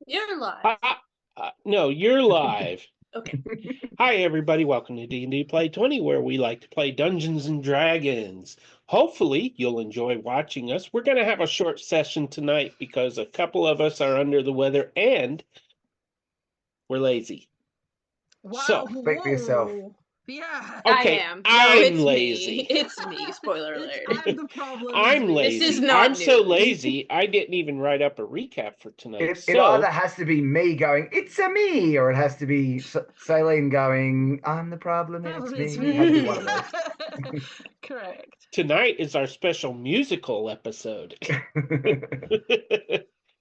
You're live. No, you're live. Okay. Hi, everybody. Welcome to D&D Play 20, where we like to play Dungeons and Dragons. Hopefully, you'll enjoy watching us. We're going to have a short session tonight because a couple of us are under the weather and we're lazy. Wow. So, speak for yourself. Yeah. okay, I am. I'm No, it's lazy. me. It's me. Spoiler alert. I'm the problem. I'm This lazy. is not I'm so news. lazy, I didn't even write up a recap for tonight. It either has to be me going, it's a me, or it has to be Saline going, I'm the problem, it's Problem me. is It has to be one of those. Correct. Tonight is our special musical episode.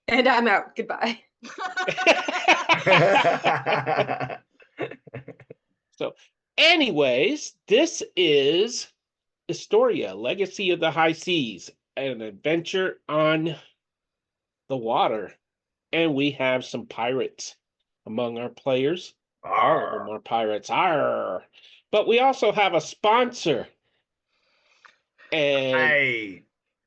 And I'm out. Goodbye. So, anyways, this is Istoria, Legacy of the High Seas, an adventure on the water. And we have some pirates among our players. All of them are pirates. Arr! But we also have a sponsor. And Hey,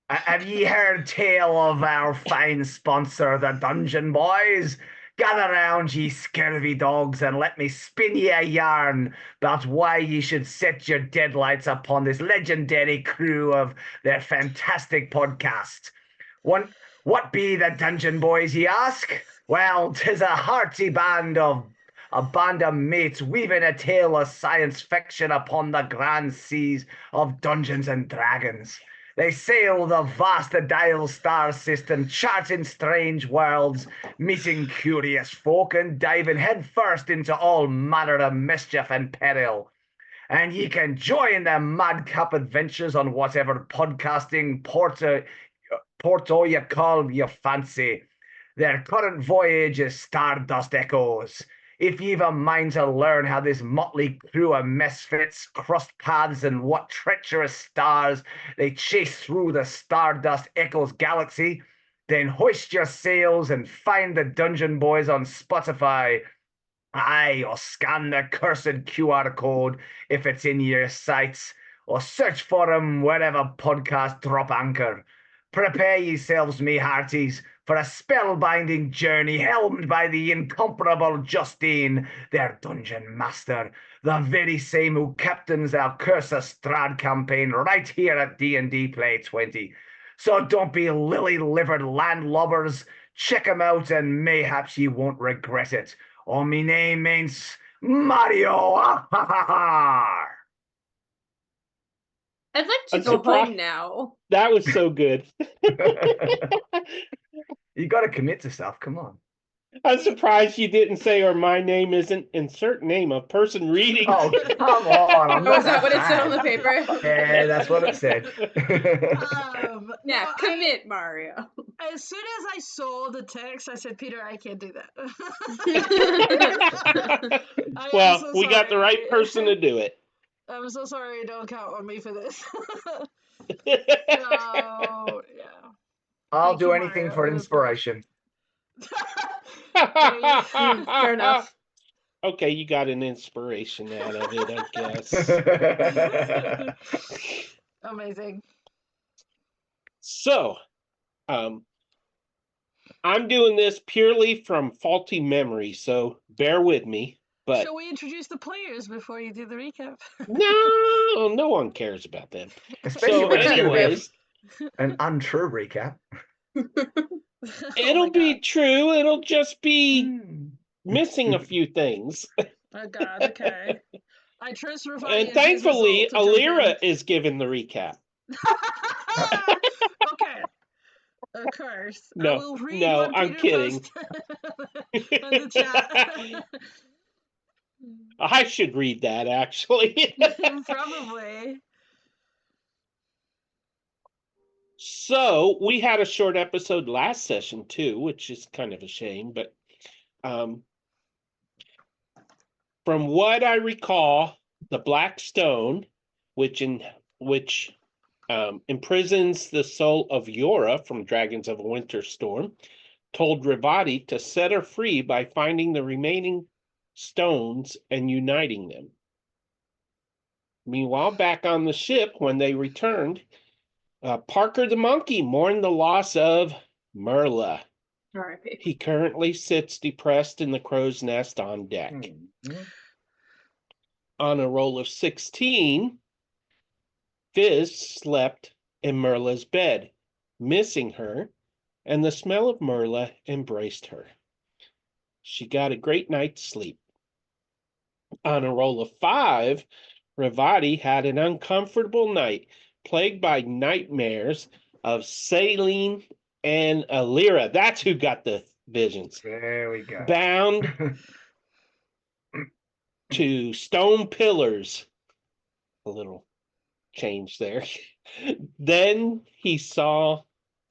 have ye heard tale of our fine sponsor, the Dungeon Boys? Gather round, ye scurvy dogs, and let me spin ye a yarn about why ye should set your deadlights upon this legendary crew of their fantastic podcast. What be the Dungeon Boys, ye ask? Well, 'tis a hearty band of mates weaving a tale of science fiction upon the grand seas of Dungeons and Dragons. They sail the vast Dial star system, charting strange worlds, meeting curious folk, and diving headfirst into all manner of mischief and peril. And ye can join their madcap adventures on whatever podcasting porto you call your fancy. Their current voyage is Stardust Echoes. If you've a mind to learn how this motley crew of misfits crossed paths and what treacherous stars they chase through the Stardust Echoes galaxy, then hoist your sails and find the Dungeon Boys on Spotify. Aye, or scan the cursed QR code if it's in your sights, or search for 'em wherever podcasts drop anchor. Prepare yourselves, me hearties, for a spellbinding journey helmed by the incomparable Justine, their dungeon master, the very same who captains our Curse of Strahd campaign right here at D&D Play 20. So don't be lily-livered landlubbers. Check 'em out and mayhaps ye won't regret it. Oh, me name means Mario. I'd like to I'm go surprised. home now. that was so good. You got to commit to stuff. Come on. I'm surprised you didn't say, or my name isn't insert name of person reading. Oh, come on. I'm Oh, not is that what it said on the bad. paper? Yeah, that's what it said. Yeah, no, commit, Mario. As soon as I saw the text, I said, Peter, I can't do that. Well, so we got the right sorry. person to do it. I'm so sorry. Don't count on me for this. So, yeah. I'll Thank do you, anything Mario. for It was inspiration. Fair enough. Okay, you got an inspiration out of it, I guess. Amazing. So, I'm doing this purely from faulty memory, so bear with me. But Shall we introduce the players before you do the recap? no one cares about them. Especially So, when it's going to anyways, be an untrue recap. it'll be true. It'll just be Hmm. missing a few things. Oh God. Okay. I trust Rafani And thankfully, Alira is giving the recap. Okay. Of course. I No, will read no, what I'm Peter kidding. posted in the chat. I should read that, actually. Probably. So we had a short episode last session too, which is kind of a shame. But from what I recall, the Black Stone, which imprisons the soul of Yora from Dragons of a Winter Storm, told Rivati to set her free by finding the remaining stones and uniting them. Meanwhile, back on the ship, when they returned, Parker the monkey mourned the loss of Merla. R.I.P. He currently sits depressed in the crow's nest on deck. Mhm. On a roll of 16, Fizz slept in Merla's bed, missing her, and the smell of Merla embraced her. She got a great night's sleep. On a roll of 5, Ravati had an uncomfortable night, plagued by nightmares of Saline and Alira. That's who got the visions. There we go. Bound to stone pillars. A little change there. Then he saw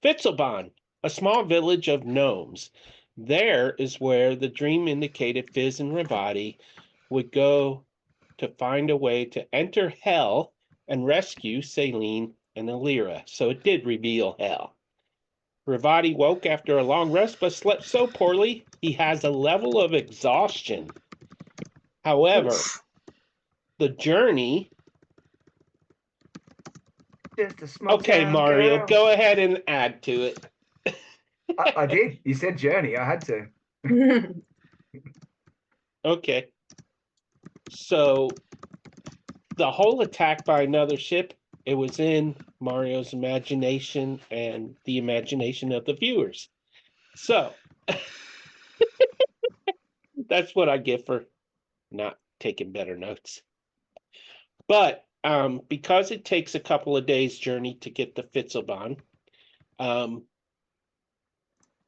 Fitzalbon, a small village of gnomes. There is where the dream indicated Fizz and Ravati would go to find a way to enter hell and rescue Saline and Alira. So it did reveal hell. Ravati woke after a long rest but slept so poorly he has a level of exhaustion. However, the journey. Just a small Okay, town Mario, girl. go ahead and add to it. I did. You said journey. I had to. Okay. So the whole attack by another ship, it was in Mario's imagination and the imagination of the viewers. So that's what I get for not taking better notes. But because it takes a couple of days' journey to get to Fitzalbon,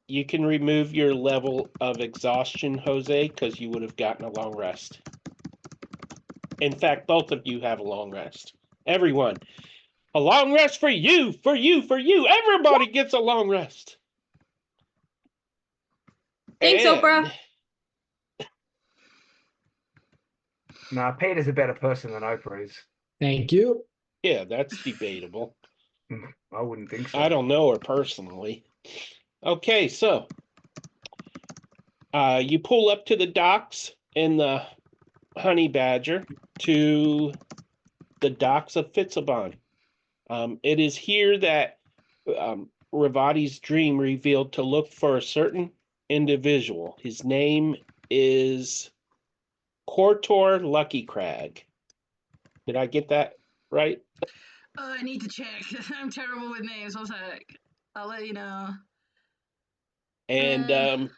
you can remove your level of exhaustion, Jose, because you would have gotten a long rest. In fact, both of you have a long rest. Everyone. A long rest for you, for you, for you. Everybody gets a long rest. Thanks, Oprah. Nah, Peter's a better person than Oprah is. Thank you. Yeah, that's debatable. I wouldn't think so. I don't know her personally. Okay, so you pull up to the docks in the Honey Badger to the docks of Fitzalbon. It is here that Ravati's dream revealed to look for a certain individual. His name is Cortor Lucky Crag. Did I get that right? I need to check. I'm terrible with names. One sec. I'll let you know. And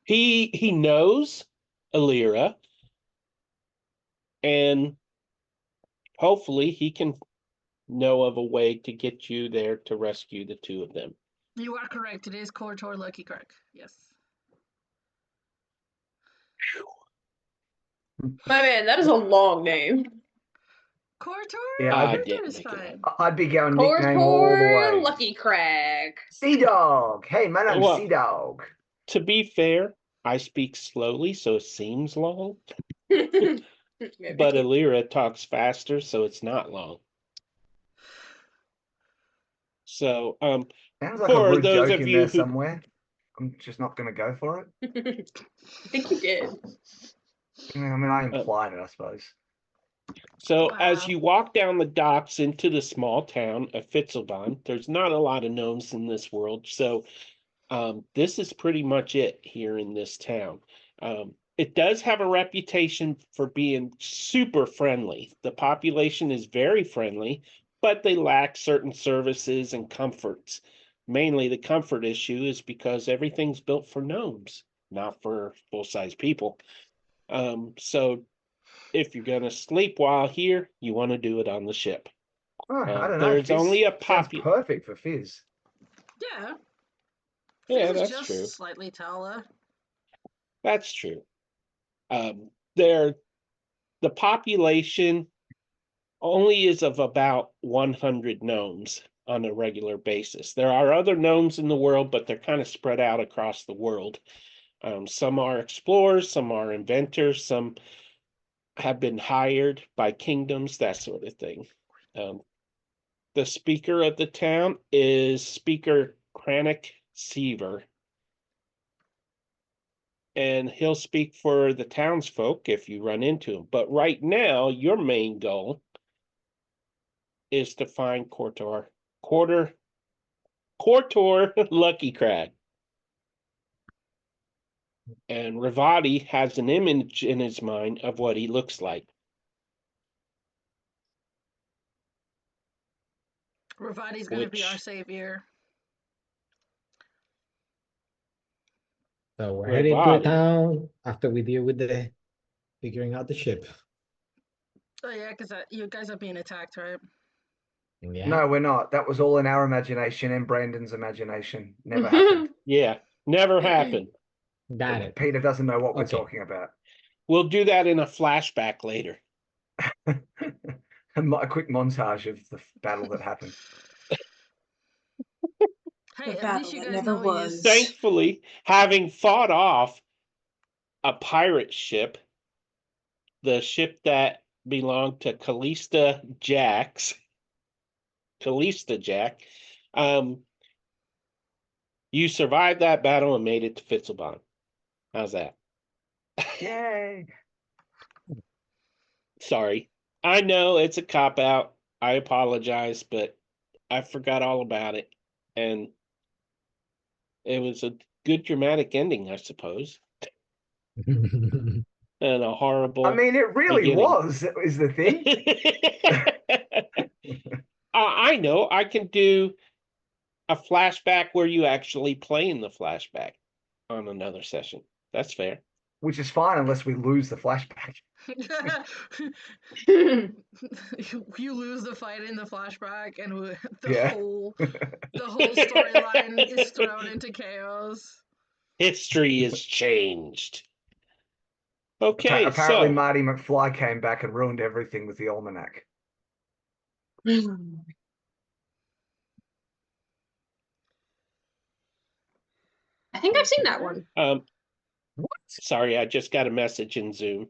he knows Alira, and hopefully he can know of a way to get you there to rescue the two of them. You are correct. It is Cortor Lucky Crack. Yes. My man, that is a long name. Cortor? Yeah, I I'd, didn't Is make it fine. I'd be going nickname all the Cortor way. Lucky Crag. Sea Dog. Hey, my name's Well- Sea Dog. To be fair, I speak slowly, so it seems long, Maybe. but Alira talks faster, so it's not long. So, Sounds like a for rude those joke of in you there who somewhere. I'm just not going to go for it. I think you did. I mean, I implied it, I suppose. So as Wow. you walk down the docks into the small town of Fitzalbon, there's not a lot of gnomes in this world, so this is pretty much it here in this town. It does have a reputation for being super friendly. The population is very friendly, but they lack certain services and comforts. Mainly the comfort issue is because everything's built for gnomes, not for full-size people. So if you're going to sleep while here, you want to do it on the ship. Oh, I don't know. There's Fizz only a sounds perfect for Fizz. Yeah. Yeah, Fizz is that's just true. slightly taller. That's true. The population only is of about 100 gnomes on a regular basis. There are other gnomes in the world, but they're kind of spread out across the world. Some are explorers, some are inventors, some have been hired by kingdoms, that sort of thing. The speaker of the town is Speaker Cranach Seaver. And he'll speak for the townsfolk if you run into him. But right now, your main goal is to find Quarter Kortor Lucky Crag. And Ravati has an image in his mind of what he looks like. Ravati's gonna be our Which- savior. So we're heading to a Ravati. town after we deal with the figuring out the ship. Oh yeah, because you guys are being attacked, right? Yeah. No, we're not. That was all in our imagination and Brandon's imagination. Never happened. Yeah, never happened. Got it. Peter doesn't know what we're Okay. talking about. We'll do that in a flashback later. A quick montage of the battle that happened. Hey, The at least battle you that guys never know was. he's. Thankfully, having fought off a pirate ship, the ship that belonged to Callista Jack, you survived that battle and made it to Fitzalbon. How's that? Yay! Sorry. I know it's a cop-out. I apologize, but I forgot all about it. And it was a good dramatic ending, I suppose. And a horrible I mean, it really beginning. was, is the thing. I know. I can do a flashback where you actually play in the flashback on another session. That's fair. Which is fine unless we lose the flashback. You lose the fight in the flashback, and the Yeah. whole storyline is thrown into chaos. History is changed. Okay, Apparently, so Marty McFly came back and ruined everything with the almanac. I think I've seen that one. What? sorry, I just got a message in Zoom.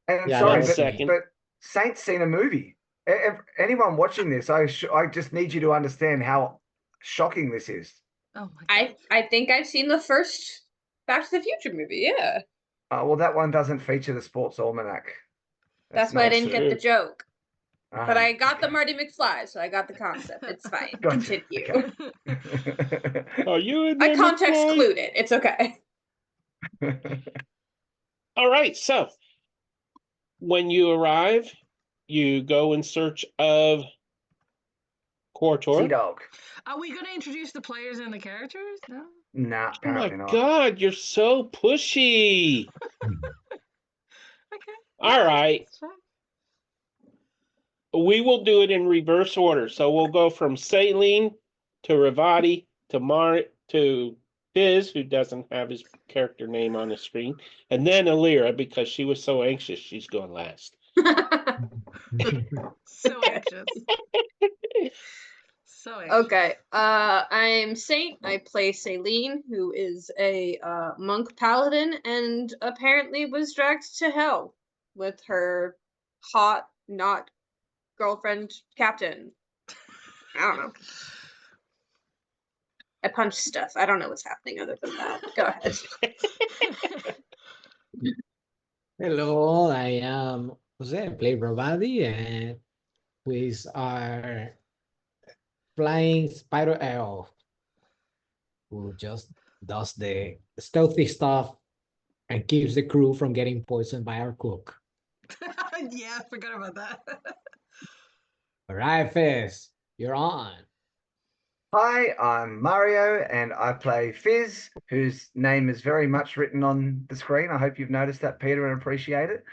And I'm Yeah, sorry, that was me. but Saint's seen a movie. Anyone watching this, I just need you to understand how shocking this is. Oh my god. I think I've seen the first Back to the Future movie. Yeah, Well, that one doesn't feature the sports almanac. that's why I not didn't get the true. joke. But I got the okay. Marty McFly, so I got the concept. It's fine. Gotcha. Continue. Okay. Are you in I there, context McFly? clued it. It's okay. All right, so when you arrive, you go in search of Kortor. Sea-Dog. Are we gonna introduce the players and the characters? No. Nah, Oh my apparently not. God, you're so pushy. Okay. All right. That's fine. We will do it in reverse order. So we'll go from Saline to Ravati to Fizz, who doesn't have his character name on the screen, and then Alira because she was so anxious she's going last. So anxious. So anxious. Okay. I'm Saint. I play Celine, who is a monk paladin, and apparently was dragged to hell with her hot, not girlfriend captain. I don't know. I punched stuff. I don't know what's happening other than that. Go ahead. Hello, I am Jose. I play Ravadi, and who is our flying spider elf who just does the stealthy stuff and keeps the crew from getting poisoned by our cook. Yeah, I forgot about that. All right, Fizz, you're on. Hi, I'm Mario, and I play Fizz, whose name is very much written on the screen. I hope you've noticed that, Peter, and appreciate it.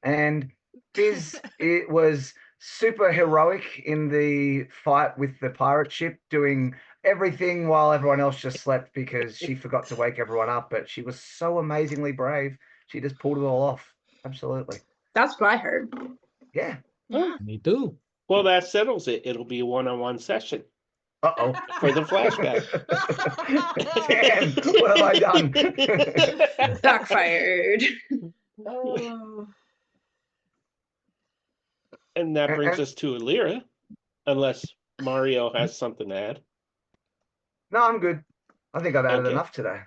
And Fizz, it was super heroic in the fight with the pirate ship, doing everything while everyone else just slept because she forgot to wake everyone up. But she was so amazingly brave. She just pulled it all off. Absolutely. That's what I heard. Yeah. Yeah. Me too. Well, that settles it. It'll be a one-on-one session Uh-oh. for the flashback. Damn, what have I done? Backfired. Oh. And that brings And- us to Alira, unless Mario has something to add. No, I'm good. I think I've added Okay. enough today.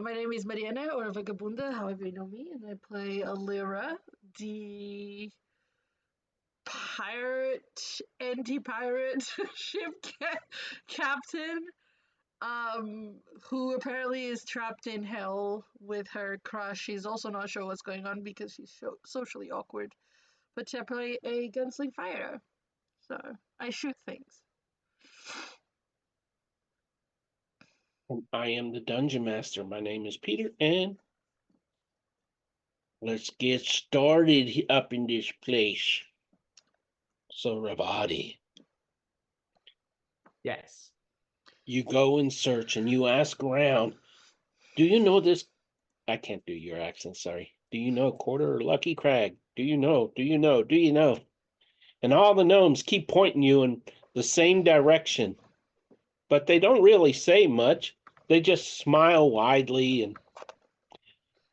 My name is Mariana or Vagabunda, however you know me, and I play Alira, the pirate, anti-pirate ship captain, who apparently is trapped in hell with her crush. She's also not sure what's going on because she's socially awkward. But to play a gunsling fighter, so I shoot things. And I am the dungeon master. My name is Peter, and let's get started up in this place. So, Ravati, Yes. you go and search and you ask around, do you know this? I can't do your accent, sorry. Do you know Quarter or Lucky Crag? Do you know? Do you know? Do you know? And all the gnomes keep pointing you in the same direction, but they don't really say much. They just smile widely and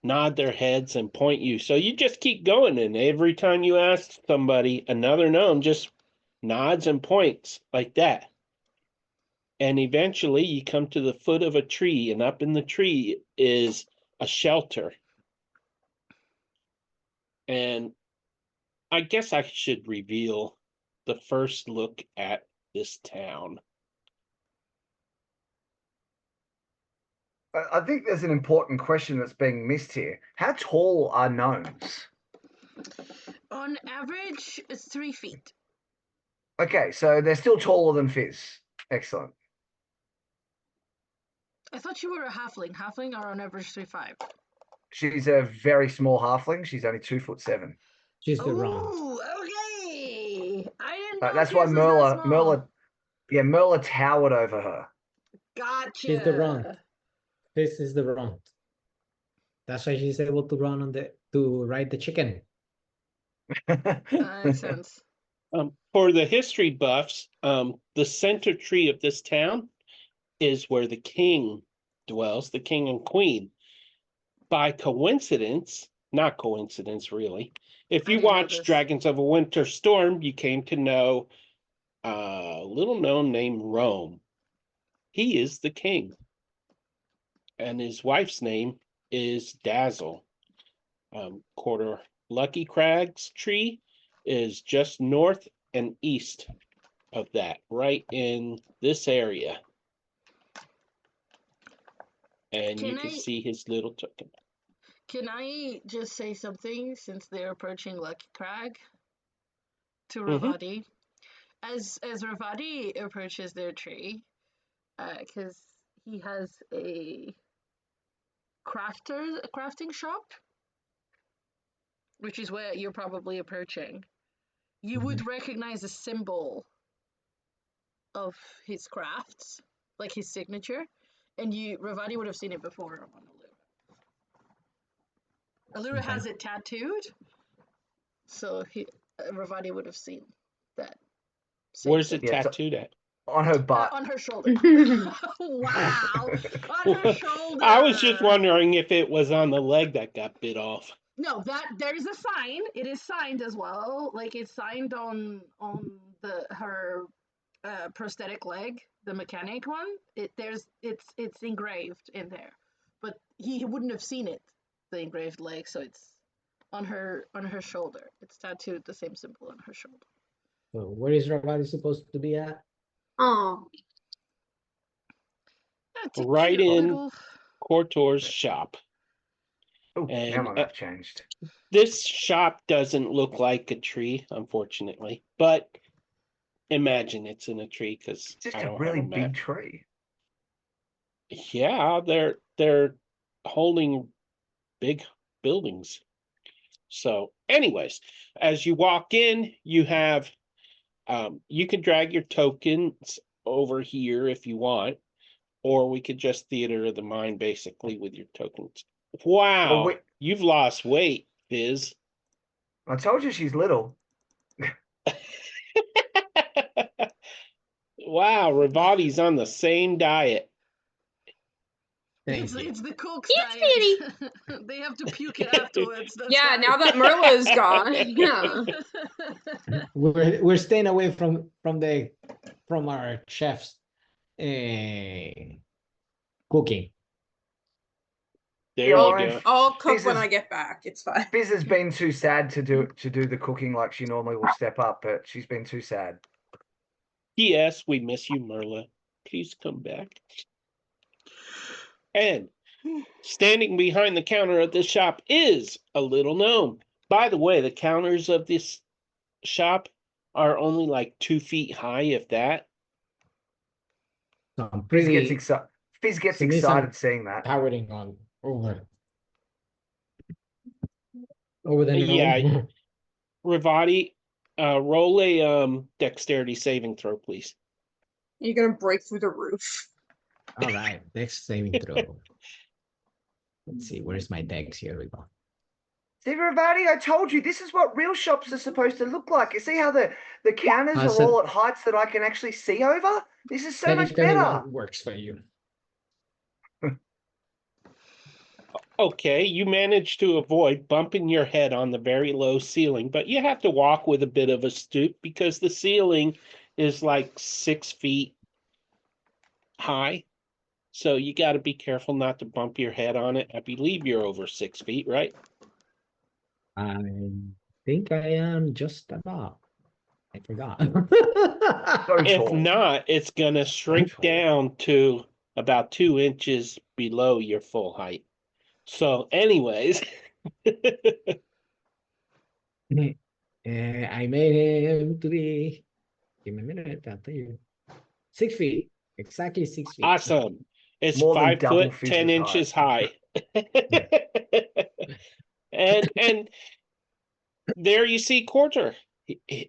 nod their heads and point you. So you just keep going, and every time you ask somebody, another gnome just nods and points like that. And eventually you come to the foot of a tree, and up in the tree is a shelter. And I guess I should reveal the first look at this town. I think there's an important question that's being missed here. How tall are gnomes? On average, it's 3 feet. Okay, so they're still taller than Fizz. Excellent. I thought you were a halfling. Halfling are on average 3'5". She's a very small halfling. She's only 2'7". She's the wrong. Ooh, okay. I didn't know That's she why was that small. Merla towered over her. Gotcha. She's the wrong. This is the wrong. That's why she's able to run on to ride the chicken. That makes sense. For the history buffs, the center tree of this town is where the king dwells, the king and queen. By coincidence, not coincidence really, if I you didn't know watch this. Dragons of a Winter Storm, you came to know a little gnome named Rome. He is the king. And his wife's name is Dazzle. Quarter Lucky Crag's tree is just north and east of that, right in this area. And you can see his little token. Can I just say something since they're approaching Lucky Crag to Mhm. Ravati? As Ravati approaches their tree, because he has a crafting shop, which is where you're probably approaching. You would recognize a symbol of his crafts, like his signature, and Ravati would have seen it before on Allura. Allura has it tattooed, so Ravati would have seen that. Where's it Yeah, tattooed at? on her butt. On her shoulder. Wow, on her shoulder. I was just wondering if it was on the leg that got bit off. No, there's a sign. It is signed as well. Like it's signed on her prosthetic leg, the mechanic one. It's engraved in there, but he wouldn't have seen it, the engraved leg. So it's on her shoulder. It's tattooed the same symbol on her shoulder. So where is Ravati supposed to be at? Oh, Right in Kortor's shop. Oh, now And my map changed. this shop doesn't look like a tree, unfortunately, but imagine it's in a tree because Just I a don't really have a map. big tree. Yeah, they're holding big buildings. So, anyways, as you walk in, you have you can drag your tokens over here if you want, or we could just theater of the mind basically with your tokens. Wow, Well, you've lost weight, Fizz. I told you she's little. Wow, Ravati's on the same diet. It's the Coke's diet. They have to puke it afterwards. Yeah, now that Merla is gone. Yeah. We're staying away from our chef's cooking. There all you right. go. I'll cook This when is- I get back. It's fine. Fizz has been too sad to do the cooking like she normally will step up, but she's been too sad. P.S. We miss you, Merla. Please come back. And standing behind the counter of this shop is a little gnome. By the way, the counters of this shop are only like 2 feet high, if that. So I'm Fizz gets pretty excited. Fizz gets So means I'm- excited seeing that. towering on over the Yeah. gnome. Ravati, roll a dexterity saving throw, please. You're gonna break through the roof. All right, dex saving throw. Let's see, where's my dex? Here we go. See, Ravati, I told you this is what real shops are supposed to look like. You see how the counters are Awesome. all at heights that I can actually see over? This is so much Technically, better. that works for you. Okay, you managed to avoid bumping your head on the very low ceiling, but you have to walk with a bit of a stoop because the ceiling is like 6 feet high. So you got to be careful not to bump your head on it. I believe you're over 6 feet, right? I think I am just about. I forgot. So If tall. not, it's going to shrink tall. down to about 2 inches below your full height. So, anyways, I made him to be. Give me a minute, I'll tell you. 6 feet. Exactly 6 feet. awesome. It's More than 5 double foot 10 Fizz's inches high. and there you see Quarter,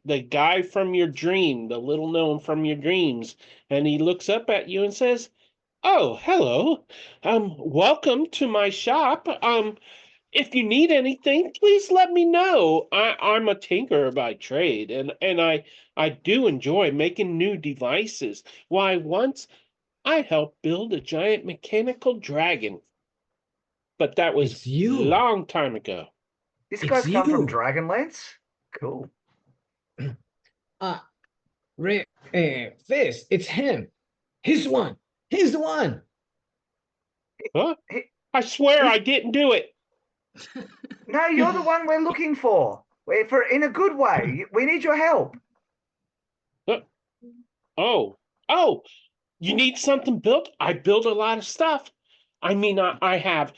the guy from your dream, the little gnome from your dreams, and he looks up at you and says, "Oh, hello. Welcome to my shop. If you need anything, please let me know. I'm a tinkerer by trade, and I do enjoy making new devices. Why, once I helped build a giant mechanical dragon, but that was It's you. long time ago." This It's guy's come from you. Dragonlance? Cool. Fizz, it's him. He's the one. He's the one. Huh? Hey. I swear I didn't do it. No, you're the one we're looking for. For in a good way. We need your help. Oh, you need something built? I build a lot of stuff. I mean, I have.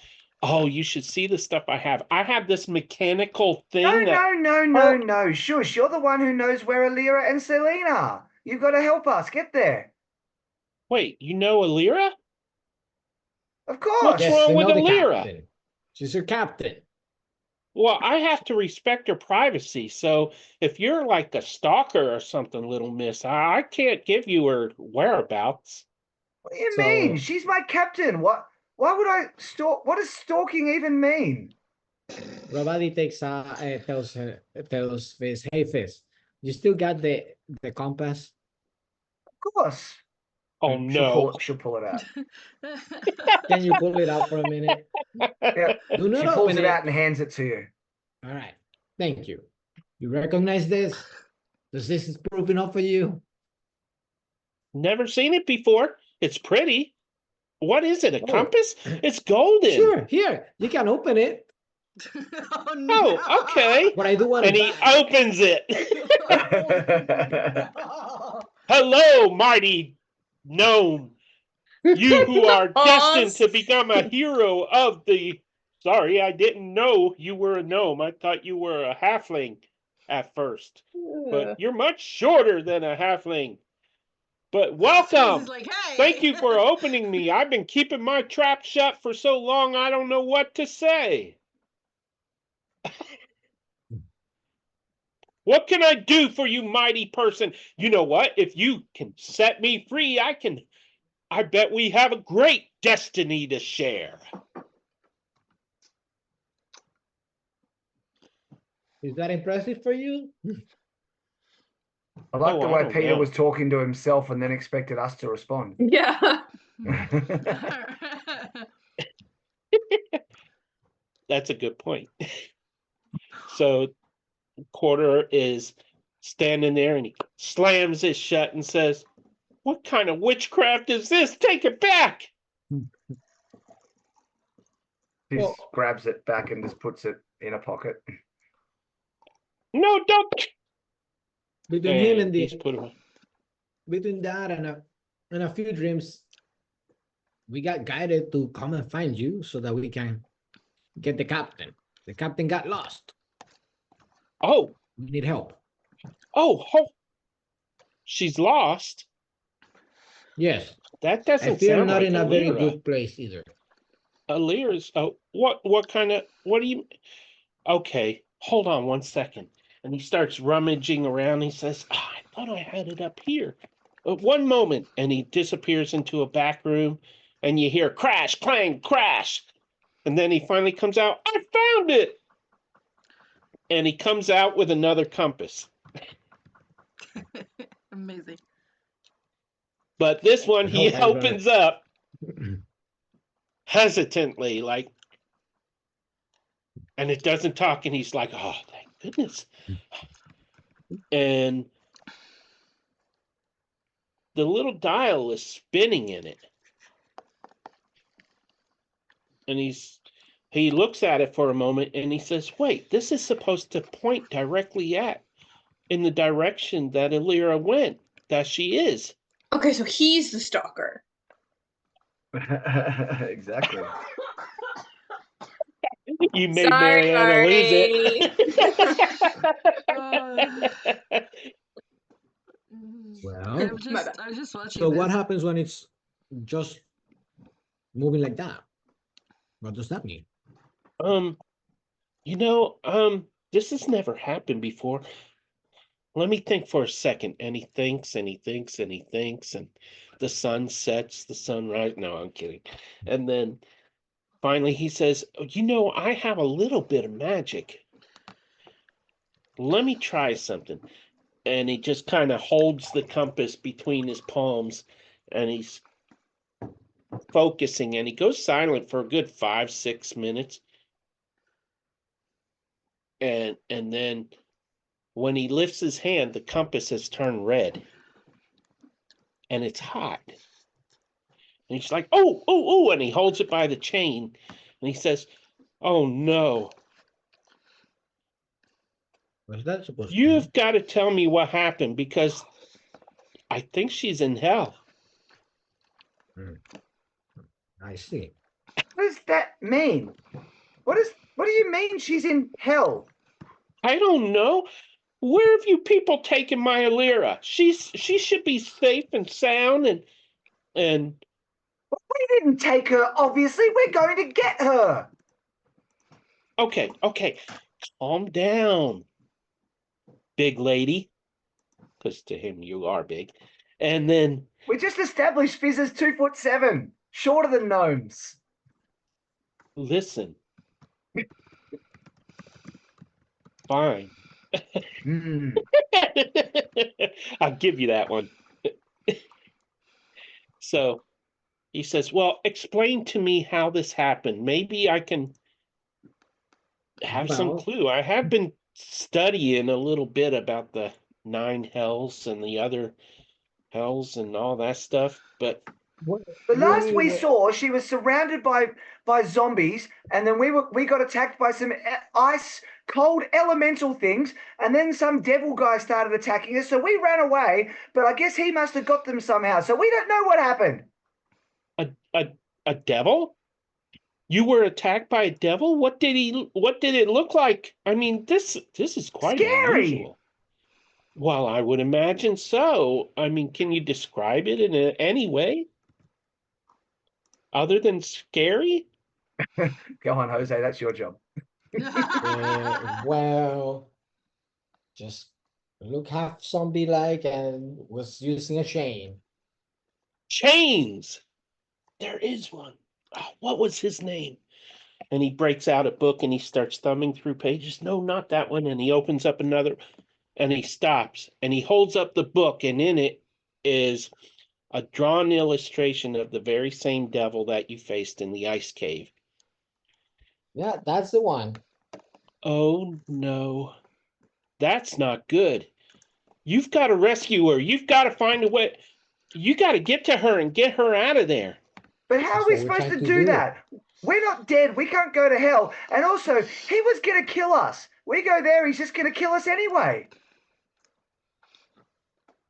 Oh, you should see the stuff I have. I have this mechanical thing No. Shush, you're the one who knows where Alira and Selene are. You've got to help us get there. Wait, you know Alira? Of course. What's wrong we with know the Alira? captain. She's your captain. Well, I have to respect her privacy. So if you're like a stalker or something, little miss, I can't give you her wherabouts. What do you So- mean? She's my captain. Why would I stalk? What does stalking even mean? Ravadi tells Fizz, hey Fizz, you still got the compass? Of course. Oh no. She'll pull it out. Can you pull it out for a minute? Yeah. Do not She pulls open it out and hands it to you. All right. Thank you. You recognize this? Does this is proof enough for you? Never seen it before. It's pretty. What is it? A Oh. compass? It's golden. Sure, here, you can open it. Oh, no. Oh, okay. But I do want And to he opens it. Hello, mighty gnome. You who are destined to become a hero of the. Sorry, I didn't know you were a gnome. I thought you were a halfling at first. But you're much shorter than a halfling. But welcome. He's like, hey. Thank you for opening me. I've been keeping my trap shut for so long I don't know what to say. What can I do for you, mighty person? You know what? If you can set me free, I bet we have a great destiny to share. Is that impressive for you? I like Oh, the I way don't Peter know. was talking to himself and then expected us to respond. Yeah. That's a good point. So Quarter is standing there and he slams it shut and says, "What kind of witchcraft is this? Take it back." He Well- grabs it back and just puts it in a pocket. No, don't. Between him And and the he's put away. between that and a few dreams, we got guided to come and find you so that we can get the captain. The captain got lost. Oh, We need help. oh, she's lost. Yes, That I doesn't feel sound not like in a very Alira. good place either. Alira's. Oh, what kind of? What do you? Okay, hold on one second. And he starts rummaging around. He says, I thought I had it up here. One moment. And he disappears into a back room. And you hear crash, clang, crash. And then he finally comes out. I found it. And he comes out with another compass. Amazing. But this one I he hope I got it. opens up hesitantly, like, and it doesn't talk. And he's like, oh, thank goodness. And the little dial is spinning in it. And he looks at it for a moment and he says, wait, this is supposed to point directly in the direction that Alira went, that she is. Okay, so he's the stalker. Exactly. You made Mariana lose it. Well, My bad. I was just watching so this. what happens when it's just moving like that? What does that mean? You know, this has never happened before. Let me think for a second. And he thinks and he thinks and he thinks, and the sun sets, the sun rises. No, I'm kidding. And then finally he says, "Oh, you know, I have a little bit of magic. Let me try something." And he just kind of holds the compass between his palms and he's focusing and he goes silent for a good 5-6 minutes. And then when he lifts his hand, the compass has turned red and it's hot. And he's like, oh, oh, oh, and he holds it by the chain and he says, oh no, What's that supposed to you've got to tell me what happened because I think she's in hell. mean? I see. What does that mean? What do you mean she's in hell? I don't know. Where have you people taken my Alira? She should be safe and sound and We didn't take her, obviously. We're going to get her. okay, calm down, big lady, because to him you are big. And then We just established Fizz is 2'7", shorter than gnomes. listen, fine. Hmm. I'll give you that one. So he says, well, explain to me how this happened. Maybe I can have some Well- clue. I have been studying a little bit about the 9 hells and the other hells and all that stuff, but The last we saw, she was surrounded by zombies, and then we got attacked by some ice cold elemental things, and then some devil guy started attacking us, so we ran away. But I guess he must have got them somehow, so we don't know what happened. a devil? You were attacked by a devil? What did it look like? I mean, this is quite Scary. unusual. Well, I would imagine so. I mean, can you describe it in any way other than scary? Go on, Jose, that's your job. Well, just look half zombie like and was using a chain. Chains. There is one. Oh, what was his name? And he breaks out a book and he starts thumbing through pages. No, not that one. And he opens up another and he stops and he holds up the book, and in it is a drawn illustration of the very same devil that you faced in the ice cave. Yeah, that's the one. Oh no, that's not good. You've got to rescue her. You've got to find a way. You got to get to her and get her out of there. But how That's are we what we're supposed to trying to do do. that? We're not dead. We can't go to hell. And also, he was going to kill us. We go there, he's just going to kill us anyway.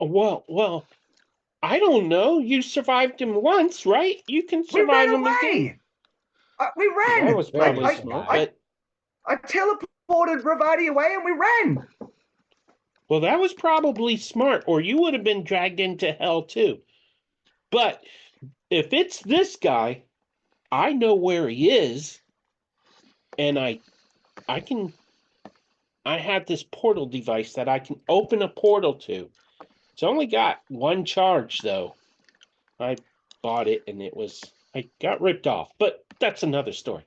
Well, I don't know. You survived him once, right? You can We ran survive him again. away. We That ran. was probably Very smart, smart. but I teleported Ravati away and we ran. well, that was probably smart, or you would have been dragged into hell too. But if it's this guy, I know where he is, and I have this portal device that I can open a portal to. It's only got one charge though. I bought it and I got ripped off, but that's another story.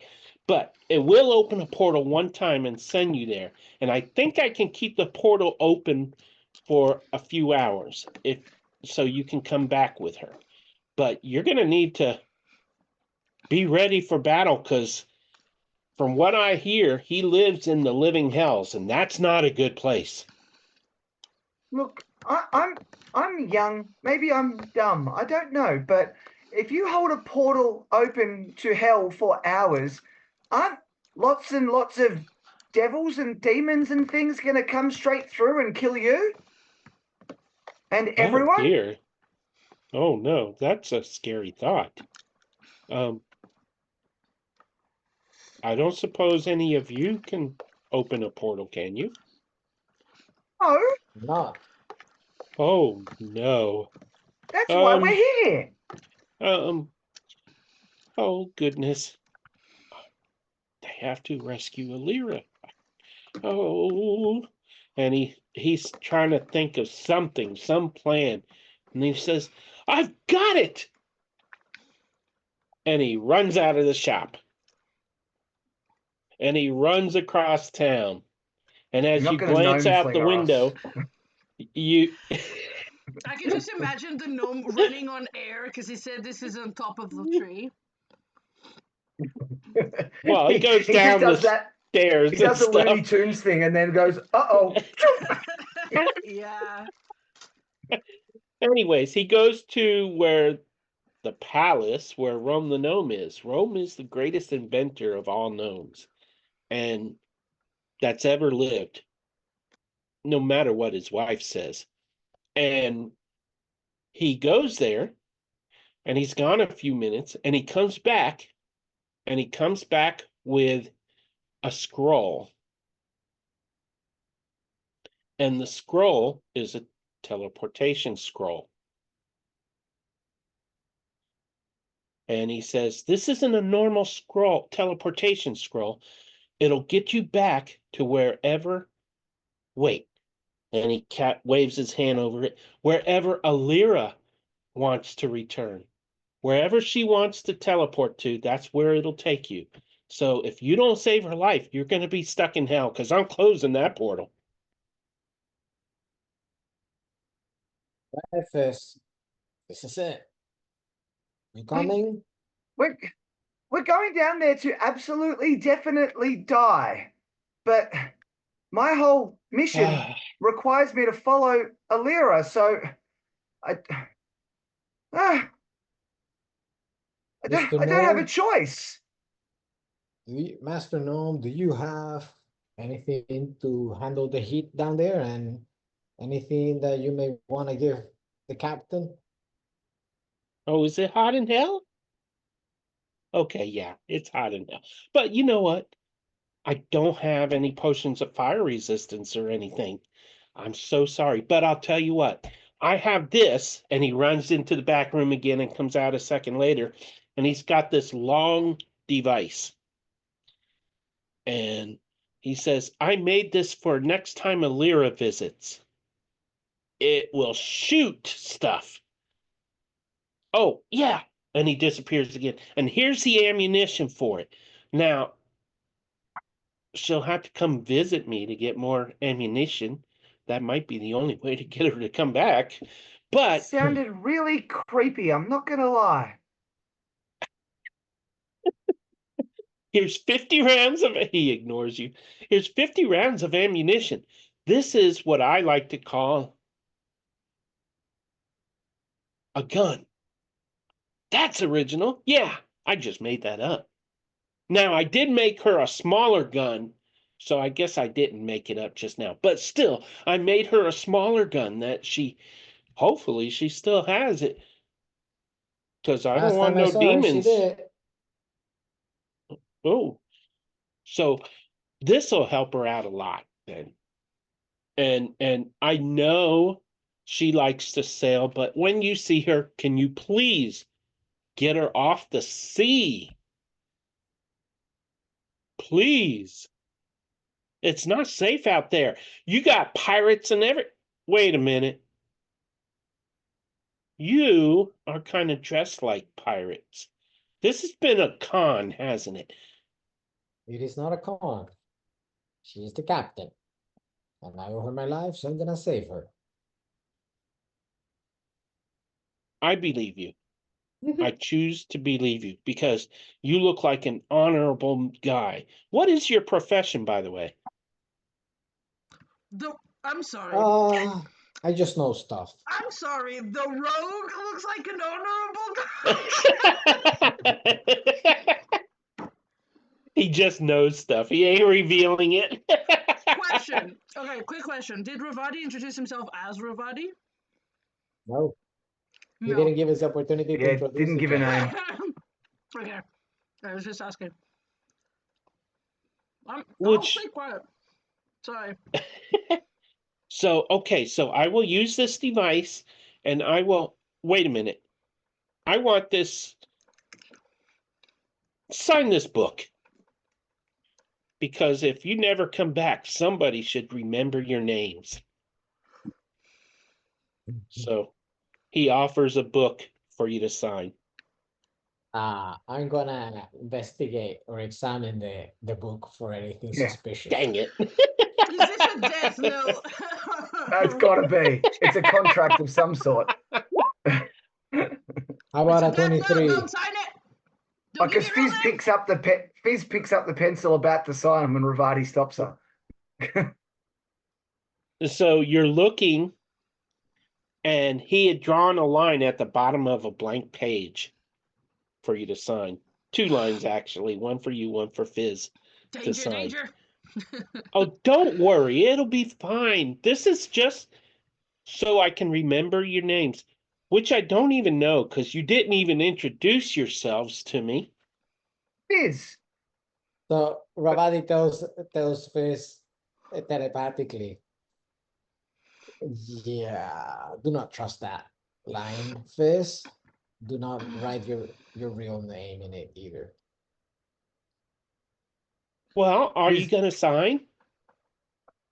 But it will open a portal one time and send you there. And I think I can keep the portal open for a few hours if so you can come back with her. But you're going to need to be ready for battle because from what I hear, he lives in the living hells, and that's not a good place. Look, I'm young. Maybe I'm dumb. I don't know. But if you hold a portal open to hell for hours, aren't lots and lots of devils and demons and things going to come straight through and kill you? And Oh everyone? dear. Oh no, that's a scary thought. Um, I don't suppose any of you can open a portal, can you? No, No. Oh no. that's why we're Um, here. um, oh goodness. They have to rescue Alira. Oh, and he's trying to think of something, some plan. And he says, I've got it. And he runs out of the shop. And he runs across town. And You're as not you going to glance gnome out the slinger us. window, you I can just imagine the gnome running on air because he said this is on top of the tree. well, he goes He just down the does that. stairs He and does the Looney stuff. Tunes thing and then goes, uh-oh. Yeah. Anyways, he goes to where the palace where Rome the gnome is. Rome is the greatest inventor of all gnomes, and that's ever lived, no matter what his wife says. And he goes there, and he's gone a few minutes, and he comes back, with a scroll. And the scroll is a teleportation scroll. And he says, this isn't a normal scroll, teleportation scroll. It'll get you back to wherever, wait, and he waves his hand over it, wherever Alira wants to return. Wherever she wants to teleport to, that's where it'll take you. So if you don't save her life, you're going to be stuck in hell because I'm closing that portal. This is it. You We, coming? we're, we're going down there to absolutely, definitely die. But my whole mission requires me to follow Alira, so I, I Mr. don't have a Gnome, choice. Master Gnome, do you have anything to handle the heat down there and anything that you may want to give the captain? Oh, is it hot in hell? Okay, yeah, it's hot in hell. But you know what? I don't have any potions of fire resistance or anything. I'm so sorry, but I'll tell you what. I have this, and he runs into the back room again and comes out a second later, and he's got this long device. And he says, I made this for next time Alira visits. It will shoot stuff. Oh, yeah. And he disappears again. And here's the ammunition for it. Now, she'll have to come visit me to get more ammunition. That might be the only way to get her to come back. But Sounded really creepy, I'm not going to lie. here's 50 rounds of he ignores you. Here's 50 rounds of ammunition. This is what I like to call a gun. That's original. Yeah, I just made that up. Now, I did make her a smaller gun, so I guess I didn't make it up just now. But still, I made her a smaller gun that hopefully, she still has it. Because I don't Last want time I no saw her, she demons. did. Oh, so this will help her out a lot then. And I know she likes to sail, but when you see her, can you please get her off the sea? Please. It's not safe out there. You got pirates and every. Wait a minute. You are kind of dressed like pirates. This has been a con, hasn't it? It is not a con. She is the captain. And I owe her my life, so I'm gonna save her. I believe you. I choose to believe you because you look like an honorable guy. What is your profession, by the way? I'm sorry. I just know stuff. I'm sorry. The rogue looks like an honorable guy. He just knows stuff. He ain't revealing it. Question. Okay, quick question. Did Ravati introduce himself as Ravati? No, he No. didn't give us the opportunity to Yeah, introduce didn't give a each other. name. Okay. I was just asking. I'll Which stay quiet. Sorry. so okay, so I will use this device and I will wait a minute. I want this sign this book. Because if you never come back, somebody should remember your names. So he offers a book for you to sign. I'm gonna investigate or examine the book for anything Yeah. suspicious. Dang it. Is this a death note? That's got to be. It's a contract of some sort. How about a It's a death note. 23? Don't sign it. Don't give Because me your real name. Fizz picks up the pencil about to sign when Ravati stops her. So you're looking, and he had drawn a line at the bottom of a blank page for you to sign. 2 lines, actually. One for you, one for Fizz to Danger, sign. danger. Oh, don't worry. It'll be fine. This is just so I can remember your names, which I don't even know because you didn't even introduce yourselves to me. Fizz. So Ravadi tells Fizz telepathically. Yeah, do not trust that line, Fizz. Do not write your real name in it either. Well, are you Fizz. going to sign?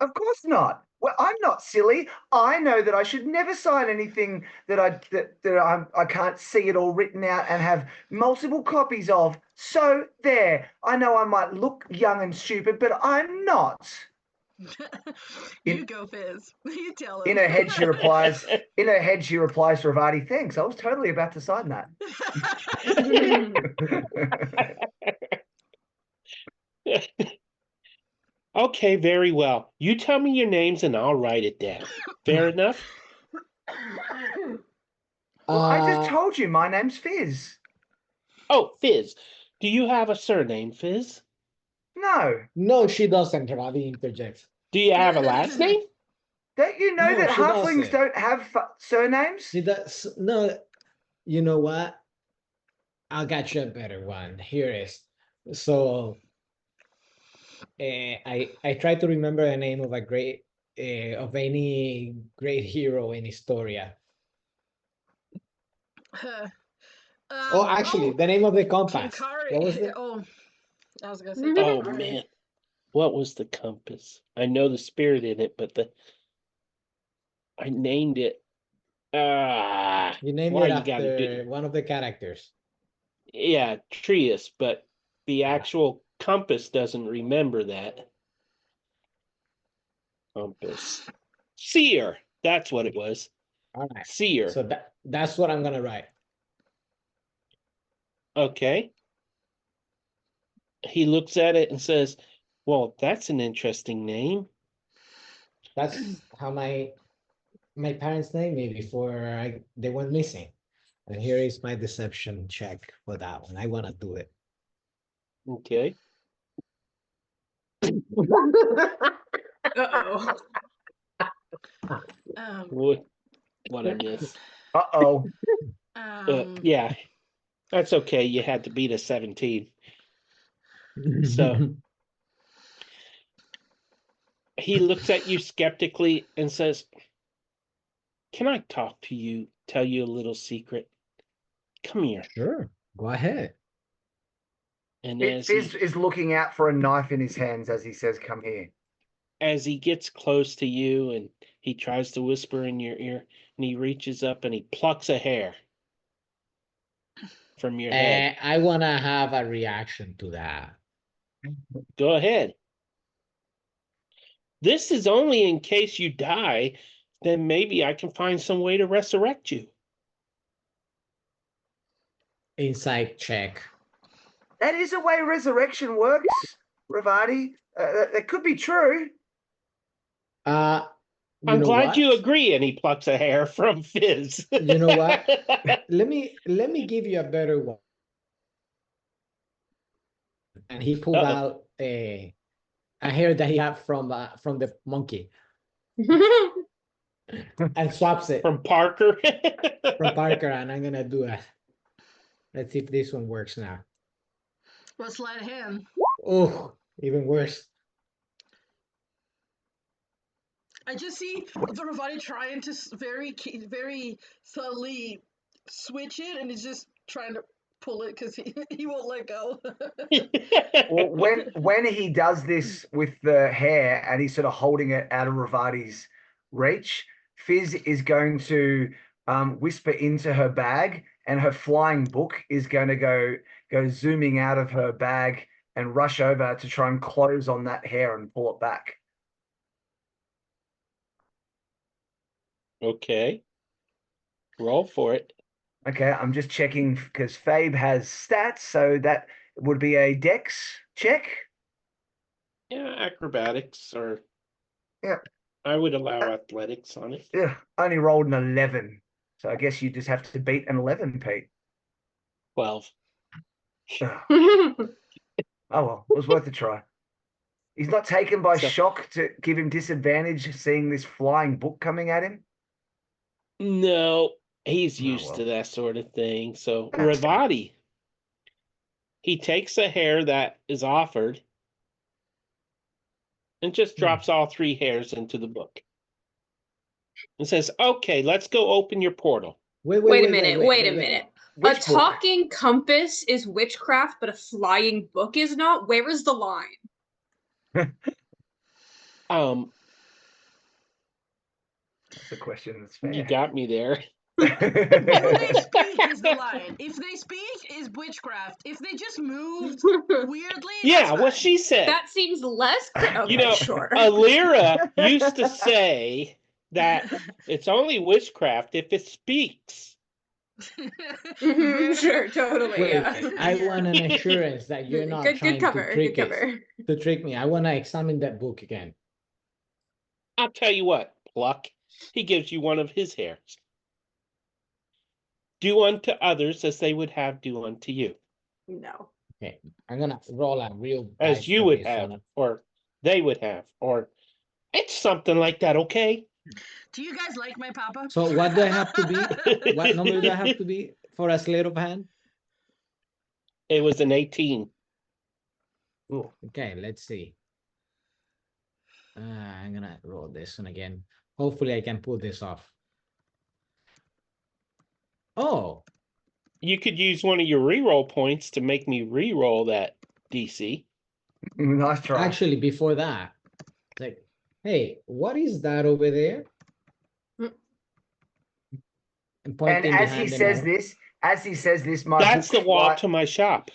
Of course not. Well, I'm not silly. I know that I should never sign anything that I can't see it all written out and have multiple copies of. So there. I know I might look young and stupid, but I'm not. You go, Fizz. You tell him. In her head, she replies. In her head, she replies to Ravati, "Thanks. I was totally about to sign that." Okay, very well. You tell me your names and I'll write it down. Fair enough? Well, I just Uh, told you my name's Fizz. Oh, Fizz. Do you have a surname, Fizz? No. no, she doesn't, Ravadi interjects. Do you have a last name? Don't you know No, that she halflings doesn't. don't have surnames? She does no, you know what? I'll get you a better one. Here is. So I try to remember the name of a great of any great hero in Historia. Oh, actually, the name of the compass. What was Kinkari. it? Oh, I was gonna say. Oh, Kinkari. man. What was the compass? I know the spirit in it, but I named it. You named Why it you gotta do? after one of the characters. Yeah, Trius, but the actual compass doesn't remember that. Compass. Seer. That's what it was. All right. Seer. So that's what I'm gonna write. Okay. He looks at it and says, well, that's an interesting name. That's how my parents named me before they went missing. And here is my deception check for that one. I want to do it. Okay. Uh-oh. Um, What I miss? Uh-oh. Yeah, that's okay. You had to beat a 17. So he looks at you skeptically and says, "Can I talk to you? Tell you a little secret? Come here." Sure, go ahead. And Fizz is looking out for a knife in his hands as he says, "Come here." as he gets close to you and he tries to whisper in your ear, and he reaches up and he plucks a hair from your head. I want to have a reaction to that. Go ahead. This is only in case you die, then maybe I can find some way to resurrect you. Insight check. That is a way resurrection works, Ravati. That could be true. You I'm know glad what? you agree. And he plucks a hair from Fizz. You know what? Let me give you a better one. And he pulled Uh-oh. out a hair that he had from the monkey and swaps it From Parker. from Parker, and I'm gonna do it. Let's see if this one works now. let's let him. Oh, even worse. I just see the Ravani trying to very subtly switch it, and he's just trying to pull it because he won't let go. Well, when he does this with the hair and he's sort of holding it out of Ravati's reach, Fizz is going to whisper into her bag, and her flying book is going to go zooming out of her bag and rush over to try and close on that hair and pull it back. Okay. Roll for it. Okay, I'm just checking because Fabe has stats, so that would be a dex check. Yeah, acrobatics, or Yeah. I would allow athletics on it. Yeah, only rolled an 11. So I guess you just have to beat an 11, Pete. 12. Ugh. Oh well, it was worth a try. He's not taken by So, shock to give him disadvantage seeing this flying book coming at him. no, he's Oh used to well. that sort of thing. So, Ravati, he takes a hair that is offered and just drops all 3 hairs into the book and says, "Okay, let's go open your portal." Wait a minute, wait a minute. A Which book? talking compass is witchcraft, but a flying book is not? Where is the line? Um, That's a question that's you fair. got me there. Do they speak is the line. If they speak is witchcraft. If they just moved weirdly, Yeah, that's what fine. she said. That seems less clear. Okay, You know, sure. Alira used to say that it's only witchcraft if it speaks. Sure, totally, Wait, yeah. I want an assurance that you're not Good trying cover, to trick good it, cover. to trick me. I want to examine that book again. I'll tell you what, Pluck. He gives you one of his hairs. Do unto others as they would have do unto you. No. Okay, I'm gonna roll a real As dice you for would this have, one. or they would have, or it's something like that, okay? Do you guys like my papa? So what do I have to be? What number do I have to be for a sleight of hand? It was an 18. Ooh. Okay, let's see. I'm gonna roll this one again. Hopefully I can pull this off. Oh, You could use one of your reroll points to make me reroll that DC. Nice try. actually, before that, it's like, hey, what is that over there? Mm. And And pointing as he behind the says this, my That's book the wall fly, to my shop.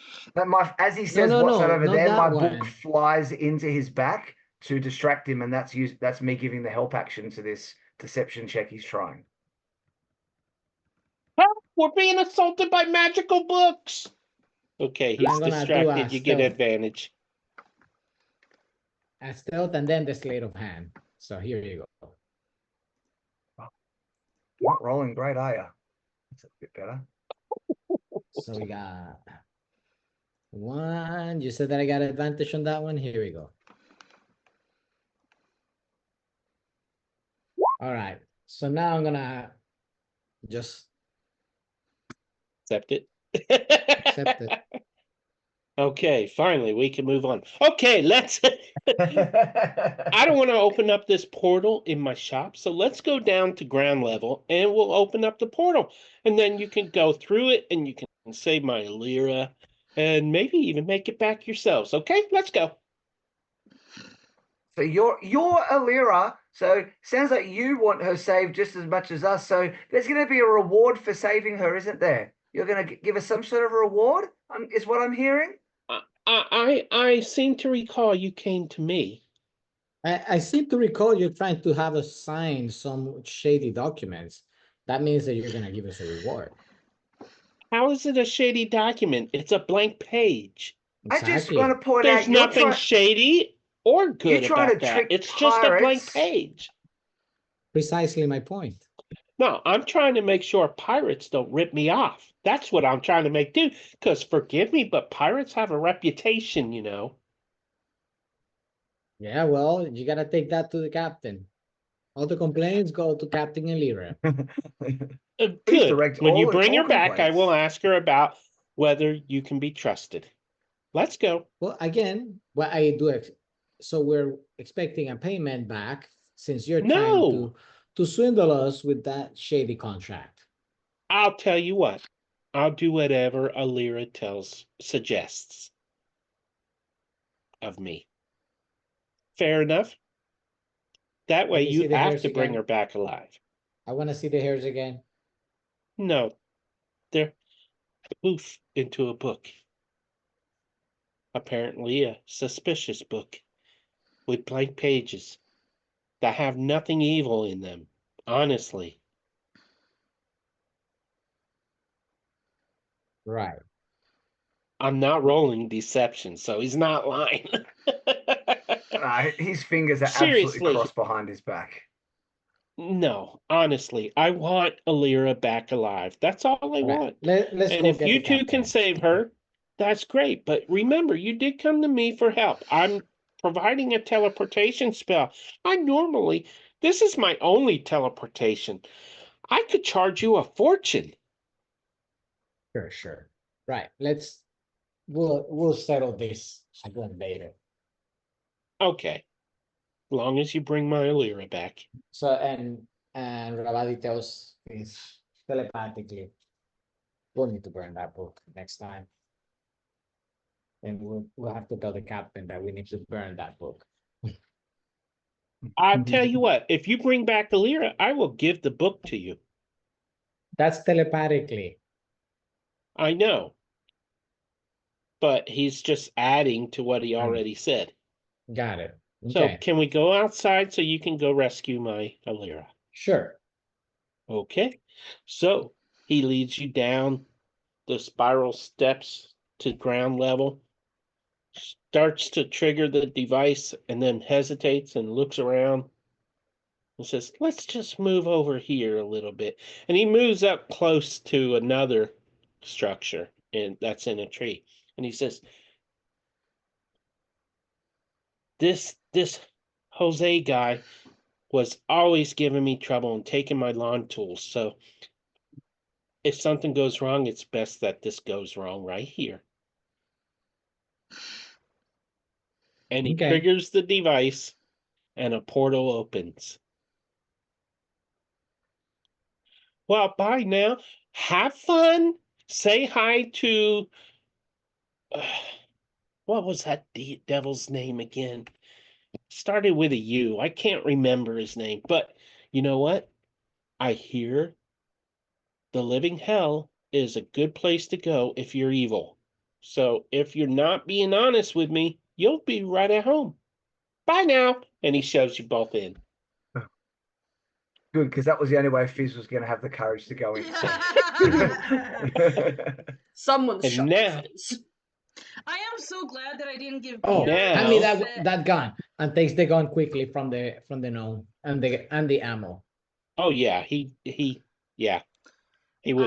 as he says no, what's that no, over not there, my that book one. flies into his back to distract him, and that's me giving the help action to this deception check he's trying. Help! We're being assaulted by magical books. Okay, And I'm he's gonna do a distracted. You get stealth. advantage. A stealth and then the sleight of hand. So here you go. Not rolling great, are you? That's a bit better. So we got 1. You said that I got advantage on that one. Here we go. All right. So now I'm gonna just Accept it. accept it. Okay, finally we can move on. Okay, let's. I don't want to open up this portal in my shop, so let's go down to ground level and we'll open up the portal. And then you can go through it and you can save my lira and maybe even make it back yourselves. Okay, let's go. So you're Alira. So sounds like you want her saved just as much as us. So there's going to be a reward for saving her, isn't there? You're going to give us some sort of reward, is what I'm hearing. I seem to recall you came to me. I seem to recall you're trying to have us sign some shady documents. That means that you're gonna give us a reward. How is it a shady document? It's a blank page. I just want Exactly. to point There's out you're nothing shady or good trying to about that. trick It's just a blank pirates. page. Precisely my point. No, I'm trying to make sure pirates don't rip me off. That's what I'm trying to make do. Because forgive me, but pirates have a reputation, you know. Yeah, well, you gotta take that to the captain. All the complaints go to Captain Elira. Please Good. direct When you all bring her back, I will complaints. ask her about whether you can be trusted. Let's go. Well, again, what I do, so we're expecting a payment back since you're trying No, to swindle us with that shady contract. I'll tell you what. I'll do whatever Alira suggests of me. Fair enough? That way Let me see you the have hairs to bring again. her back alive. I want to see the hairs again. No, they're poof into a book. Apparently a suspicious book with blank pages that have nothing evil in them. Honestly. Right. I'm not rolling deception, so he's not lying. His fingers are absolutely Seriously, crossed behind his back. no, honestly, I want Alira back alive. That's all I All right. want. Let's And go if get the you two can captain. save her, that's great. But remember, you did come to me for help. I'm providing a teleportation spell. This is my only teleportation. I could charge you a fortune. Sure, sure. Right. We'll settle this again later. Okay, long as you bring my Alira back. So and Ravadi tells is telepathically, we'll need to burn that book next time. And we'll have to tell the captain that we need to burn that book. I'll tell you what, if you bring back Alira, I will give the book to you. That's telepathically. I know. But he's just adding to what he already said. Got it. So Okay. can we go outside so you can go rescue my Alira? Sure. Okay. So he leads you down the spiral steps to ground level, starts to trigger the device, and then hesitates and looks around and says, let's just move over here a little bit. And he moves up close to another structure, and that's in a tree. And he says, this Jose guy was always giving me trouble and taking my lawn tools. So if something goes wrong, it's best that this goes wrong right here. And he Okay. triggers the device and a portal opens. Well, bye now. Have fun. Say hi to what was that devil's name again? Started with a U. I can't remember his name, but you know what? I hear the living hell is a good place to go if you're evil. So if you're not being honest with me, you'll be right at home. Bye now. And he shoves you both in. Good, because that was the only way Fizz was going to have the courage to go in. Someone's And shut now, Fizz. I am so glad that I didn't give Oh, Peter hand me now- that gun and takes the gun quickly from the gnome and the ammo. oh yeah, he would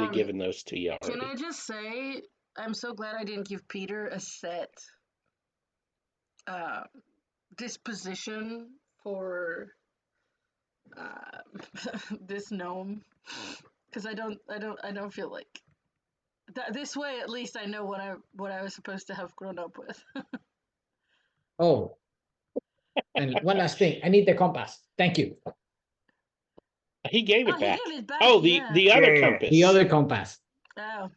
have Um, given those to you Can already. I just say, I'm so glad I didn't give Peter a set uh, disposition for this gnome, because I don't feel like this way. At least I know what I was supposed to have grown up with. Oh, and one last thing. I need the compass. Thank you. He gave Oh, it he back. gave it back. Oh, Yeah. the other Yeah. compass. The other compass. Oh.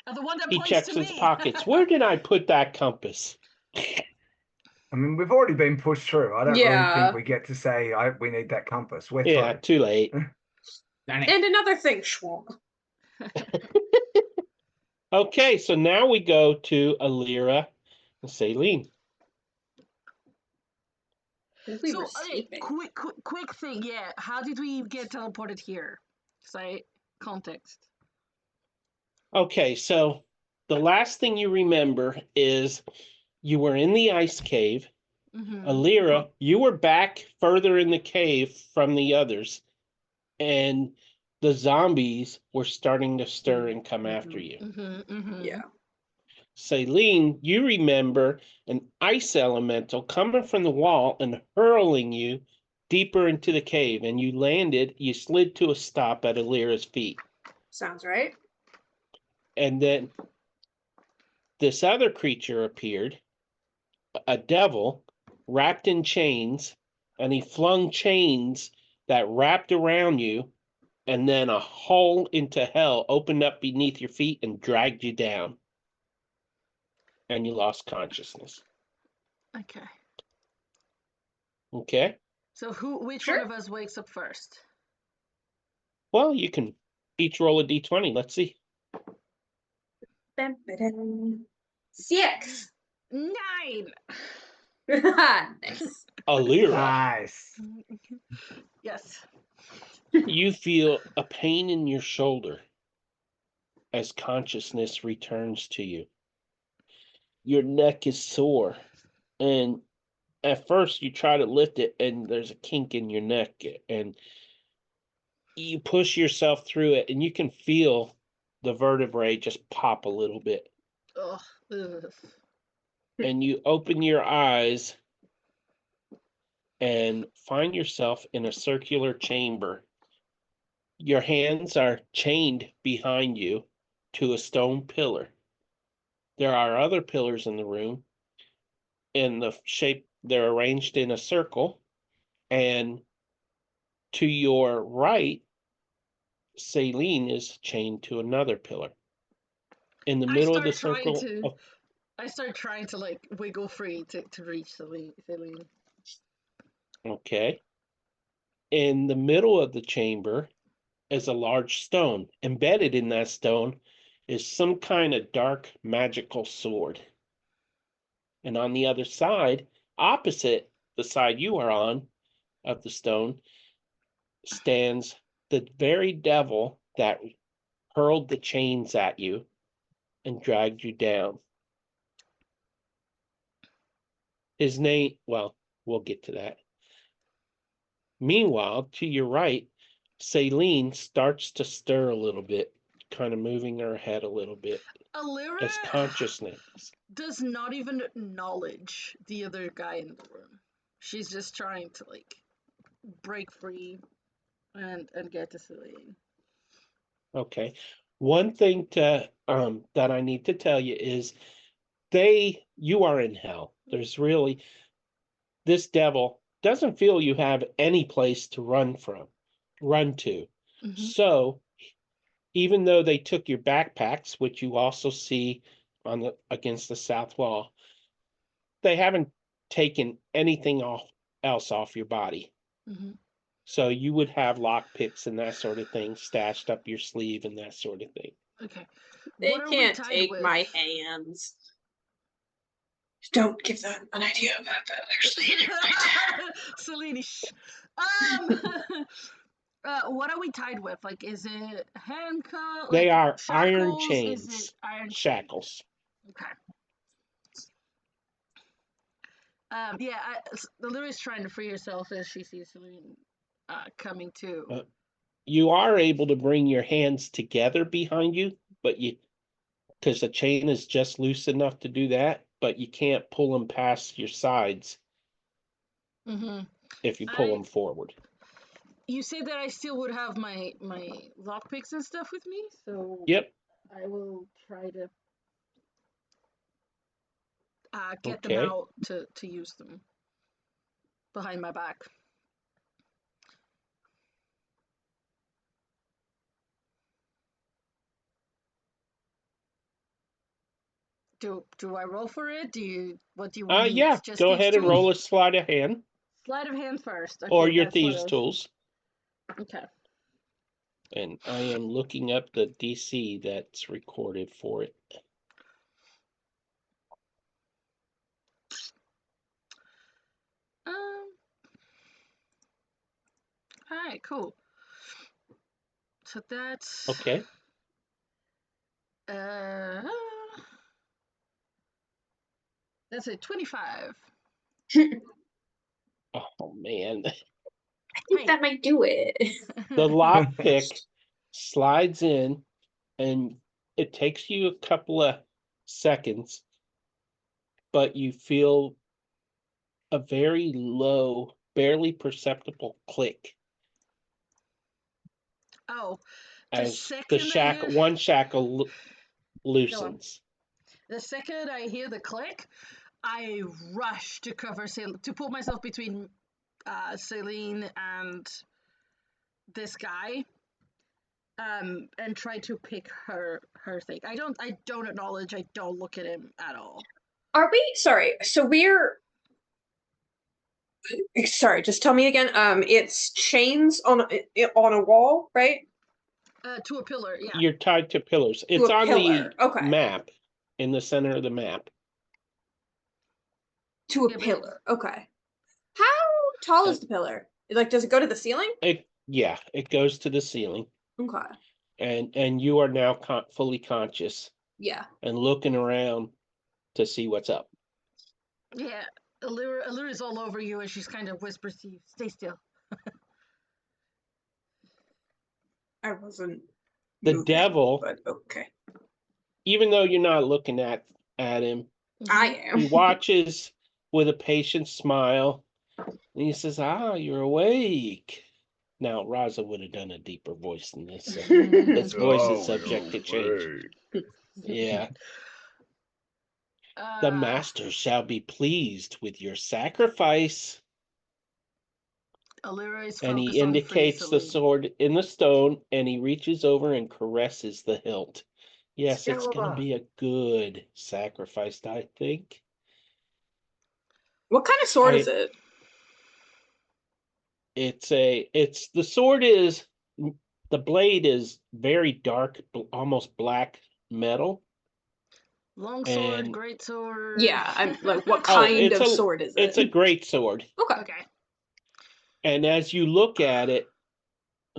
Oh, the one that He points checks to his me. pockets. Where did I put that compass? I mean, we've already been pushed through. I don't really think Yeah. we get to say we need that compass. We're Yeah, through. too late. Darn it. And another thing, Schwab. Okay, so now we go to Alira and Saline. We So, were okay, sleeping. quick thing. Yeah, how did we get teleported here? Say context. Okay, so the last thing you remember is you were in the ice cave. Mm-hmm. Alira, you were back further in the cave from the others, and the zombies were starting to stir and come after you. Mm-hmm. Mm-hmm. Yeah. Celine, you remember an ice elemental coming from the wall and hurling you deeper into the cave, and you slid to a stop at Alira's feet. Sounds right. And then this other creature appeared, a devil wrapped in chains, and he flung chains that wrapped around you, and then a hole into hell opened up beneath your feet and dragged you down. And you lost consciousness. Okay. Okay? So which Sure. one of us wakes up first? Well, you can each roll a d20. Let's see. 6. 9. Nice. Alira, Nice. Yes. you feel a pain in your shoulder as consciousness returns to you. Your neck is sore, and at first you try to lift it, and there's a kink in your neck, and you push yourself through it, and you can feel the vertebrae just pop a little bit. Ugh. Ugh. And you open your eyes and find yourself in a circular chamber. Your hands are chained behind you to a stone pillar. There are other pillars in the room in the shape they're arranged in a circle, and to your right, Saline is chained to another pillar. In the middle of the circle, I start trying to like wiggle free to reach Celine. okay. In the middle of the chamber is a large stone. Embedded in that stone is some kind of dark magical sword. And on the other side, opposite the side you are on of the stone, stands the very devil that hurled the chains at you and dragged you down. His name, well, we'll get to that. Meanwhile, to your right, Saline starts to stir a little bit, kind of moving her head a little bit Alira as consciousness. does not even acknowledge the other guy in the room. She's just trying to like break free and get to Celine. Okay. One thing that I need to tell you is you are in hell. There's really, this devil doesn't feel you have any place to run to. Mm-hmm. So even though they took your backpacks, which you also see against the south wall, they haven't taken anything else off your body. Mm-hmm. So you would have lock picks and that sort of thing stashed up your sleeve and that sort of thing. Okay. They What are we can't tied take with? my hands. Don't give them an idea about that, actually. Celine, shh. What are we tied with? Like, is it handcuff? They Like are iron shackles? Is it chains, iron shackles. Okay. Yeah, Lyra's trying to free herself as she sees Celine coming to. You are able to bring your hands together behind you, but because the chain is just loose enough to do that, but you can't pull them past your sides Mm-hmm. if you pull them forward. You said that I still would have my lockpicks and stuff with me, so Yep. I will try to get them Okay. out to use them behind my back. Do I roll for it? What do you want me? Yeah. Just Go these ahead and tools? roll a sleight of hand Sleight of hand first. Okay, or your that's what thieves' I was- tools. Okay. And I am looking up the DC that's recorded for it. All right, cool. So that's Okay. that's a 25. Oh man. I think Hey. that might do it. The lockpick slides in, and it takes you a couple of seconds, but you feel a very low, barely perceptible click Oh, the as the second I hear one shackle Go on. loosens. The second I hear the click, I rush to cover to put myself between Celine and this guy, and try to pick her thing. I don't acknowledge. I don't look at him at all. Are we sorry? So we're sorry. Just tell me again. It's chains on a wall, right? To a pillar. Yeah. You're tied to pillars. To It's a on pillar. the Okay. map, in the center of the map. To a Yeah, but- pillar. Okay. How tall is Uh, the pillar? Like, does it go to the ceiling? It goes to the ceiling, Okay. and you are now fully conscious Yeah. and looking around to see what's up. Yeah. Allura is all over you, and she's kind of whispers to you, "Stay still." I wasn't. The moving, devil, but okay. even though you're not looking at him, I am. he watches with a patient smile, and he says, "Ah, you're awake." Now, Raza would have done a deeper voice than this. So his voice is subject to change. Yeah. The master shall be pleased with your sacrifice. Allura is And he focused on indicates the Celine. sword in the stone, and he reaches over and caresses the hilt. Yes, it's going to Excalibur. be a good sacrifice, I think. What kind of sword is it? It's the sword is, the blade is very dark, almost black metal. Long sword, And great sword. Yeah, I'm like, what oh, kind of sword is it? it's a great sword. Okay. Okay. And as you look at it,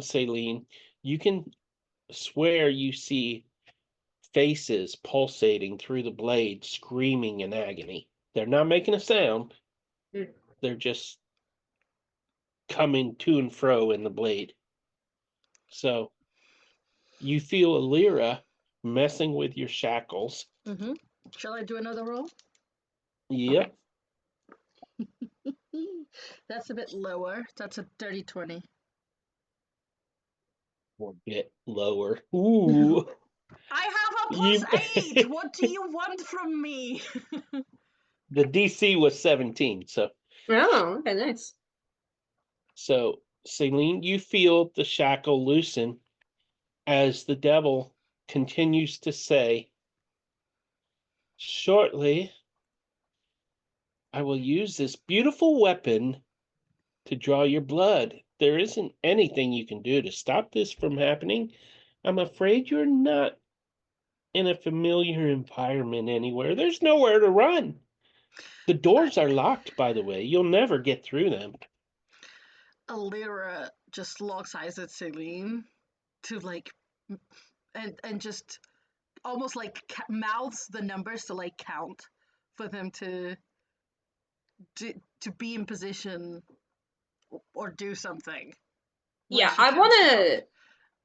Celine, you can swear you see faces pulsating through the blade, screaming in agony. They're not making a sound. Mm. They're just coming to and fro in the blade. So you feel a lyra messing with your shackles. Mm-hmm. Shall I do another roll? Yep. That's a bit lower. That's a dirty 20. Or a bit lower. Ooh. I have a You- +8. What do you want from me? The DC was 17, so Oh, okay, nice. Celine, you feel the shackle loosen as the devil continues to say, "Shortly, I will use this beautiful weapon to draw your blood. There isn't anything you can do to stop this from happening. I'm afraid you're not in a familiar environment anywhere. There's nowhere to run. The doors are locked, by the way. You'll never get through them." Allura just locks eyes at Celine to like, and just almost like mouths the numbers to like count for them to be in position or do something. Yeah, I want to.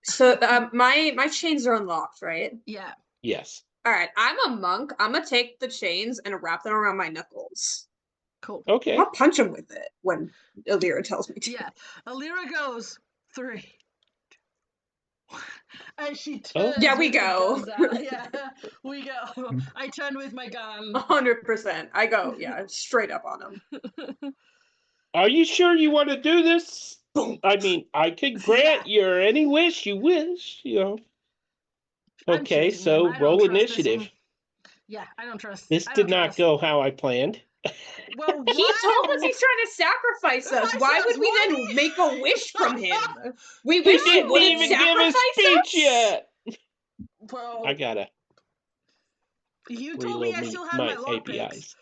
So my chains are unlocked, right? Yeah. Yes. All right, I'm a monk. I'm gonna take the chains and wrap them around my knuckles. Cool. Okay. I'll punch him with it when Elira tells me to. Yeah. Alira goes 3. And she Oh. turns. Yeah, we with the go. guns out. Yeah, we go. I turn with my gun. 100%. I go, yeah, straight up on him. Are you sure you want to do this? Boom. I mean, I could grant your any wish you wish, you know. I'm Okay, choosing him. so I don't roll trust this initiative. one. Yeah, I don't trust. This I did don't not trust. go how I planned. Well, He told us he's trying to sacrifice us. Why would we Why? then make a wish from him? We He wish he didn't wouldn't even give a sacrifice speech us? yet. Well, I gotta you told me reload I still had my my lockpicks. APIs.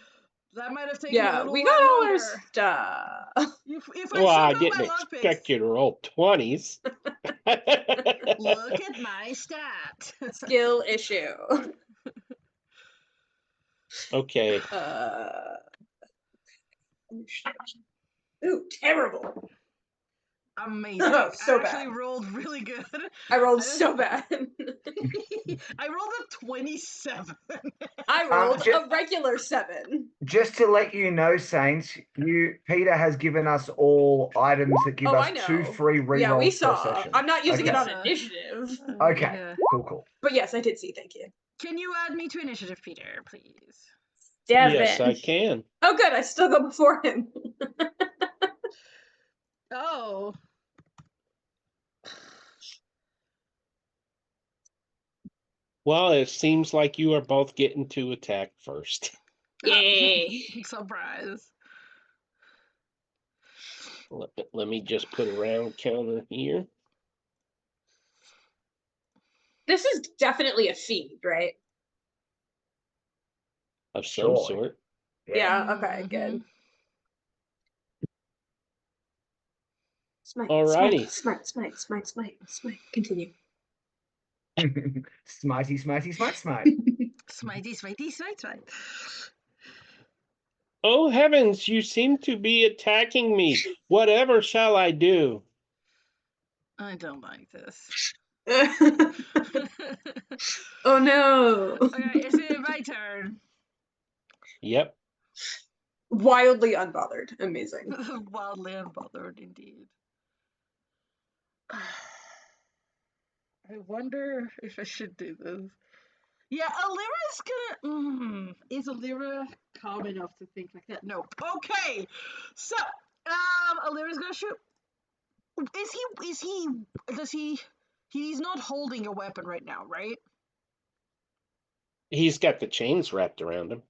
That might have taken a Yeah, little we while got all our longer. stuff. If Well, I I still got didn't my expect lockpicks, you to roll 20s. look at my stat. Skill issue. Okay. Ooh, terrible. Amazing. So I actually bad. rolled really good. I rolled so bad. I rolled a 27. I rolled ju- a regular 7. Just to let you know, Saints, Peter has given us all items that give Oh, us I 2 know. free Yeah, we rerolls per saw. session. I'm not using it on Okay. initiative. Okay, Yeah. cool. But yes, I did see, thank you. Can you add me to initiative, Peter, please? Yes, 7. I can. Oh, good. I still go before him. Oh. Well, it seems like you are both getting to attack first. Yay. Surprise. Let me just put a round counter here. This is definitely a feed, right? Of some Surely. sort. Yeah, okay, good. Smite, Alrighty. smite. Continue. Smitey, smitey, smite, smite. Smitey, smitey, smite, smite. Oh heavens, you seem to be attacking me. Whatever shall I do? I don't like this. Oh no. Okay, is it my turn? Yep. Wildly unbothered. Amazing. Wildly unbothered, indeed. I wonder if I should do this. Yeah, Alira's gonna. Is Alira calm enough to think like that? No. Okay. So, Alira's gonna shoot. Does he? He's not holding a weapon right now, right? He's got the chains wrapped around him.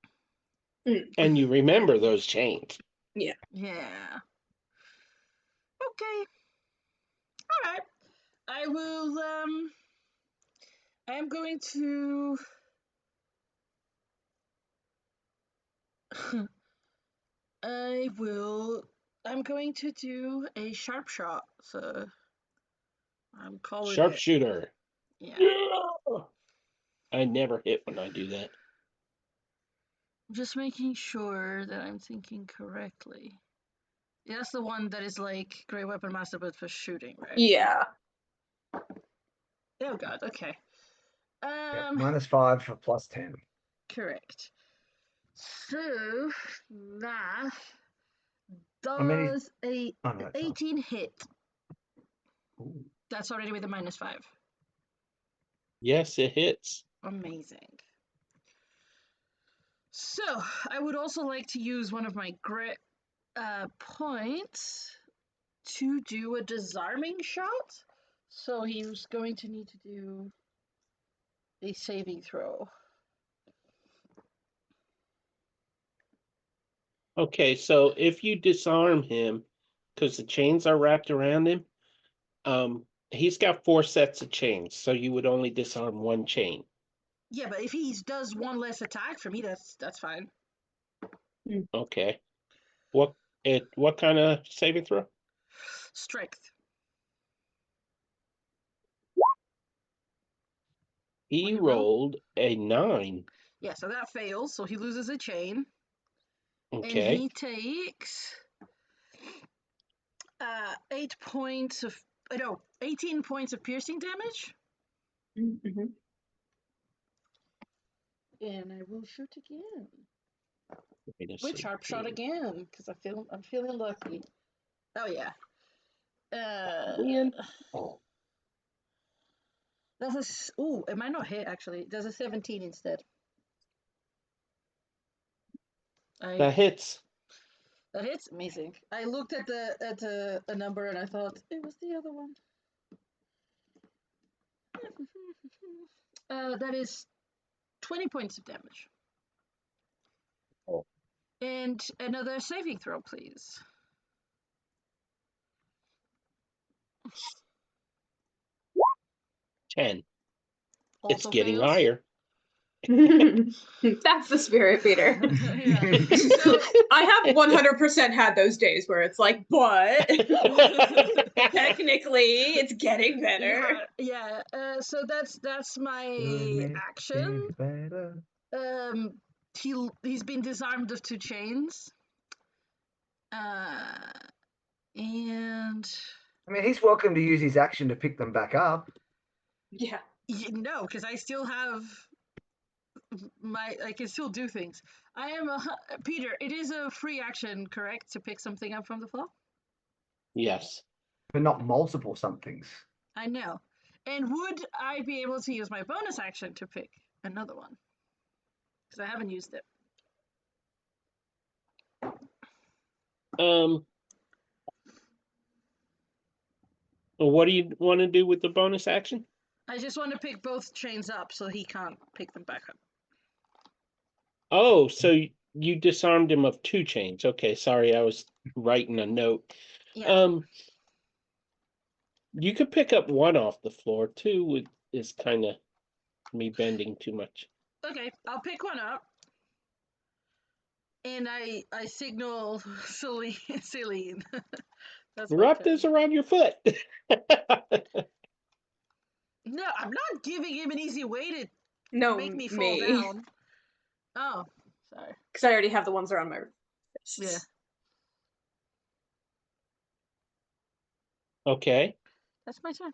Mm. And you remember those chains. Yeah. Okay. All right. I will. I am going to. I will. I'm going to do a sharp shot. So I'm calling it. Sharpshooter. Yeah. I never hit when I do that. I'm just making sure that I'm thinking correctly. Yeah, that's the one that is like Great Weapon Master, but for shooting, right? Yeah. Oh god. Okay. Yep, -5 for +10. Correct. So that How many- does a Oh, no, that's not. 18 hit. Ooh. That's already with a -5. Yes, it hits. Amazing. So I would also like to use one of my grit points to do a disarming shot. So he's going to need to do a saving throw. Okay, so if you disarm him, because the chains are wrapped around him, he's got 4 sets of chains, so you would only disarm 1 chain. Yeah, but if he does one less attack for me, that's fine. Okay. What kind of saving throw? Strength. He rolled a 9. Yeah, so that fails, so he loses a chain. And Okay. he takes 8 points of 18 points of piercing damage. Mm-hmm. And I will shoot again. Wait a With sharp shot second. again, because I'm feeling lucky. Oh yeah. Ian? That's a ooh, it might not hit actually. There's a 17 instead. That hits. That hits amazing. I looked at a number and I thought it was the other one. That is 20 points of damage. Oh. And another saving throw, please. Ten. It's Also getting fails. higher. That's the spirit, Peter. Yeah. So I have 100% had those days where it's like, but technically it's getting better. yeah. So that's my action. He's been disarmed of 2 chains. And I mean, he's welcome to use his action to pick them back up. Yeah. no, because I still have I can still do things. I am Peter. It is a free action, correct, to pick something up from the floor? Yes. But not multiple somethings. I know. And would I be able to use my bonus action to pick another one? Because I haven't used it. What do you want to do with the bonus action? I just want to pick both chains up so he can't pick them back up. Oh, so you disarmed him of 2 chains. Okay, sorry, I was writing a note. Yeah. You could pick up 1 off the floor. 2 is kind of me bending too much. Okay, I'll pick one up. And I signal Celine. Wrap this around your foot. No, I'm not giving him an easy way to make me fall me. down. Oh, sorry. Because I already have the ones around my wrists. Yeah. Okay. That's my turn.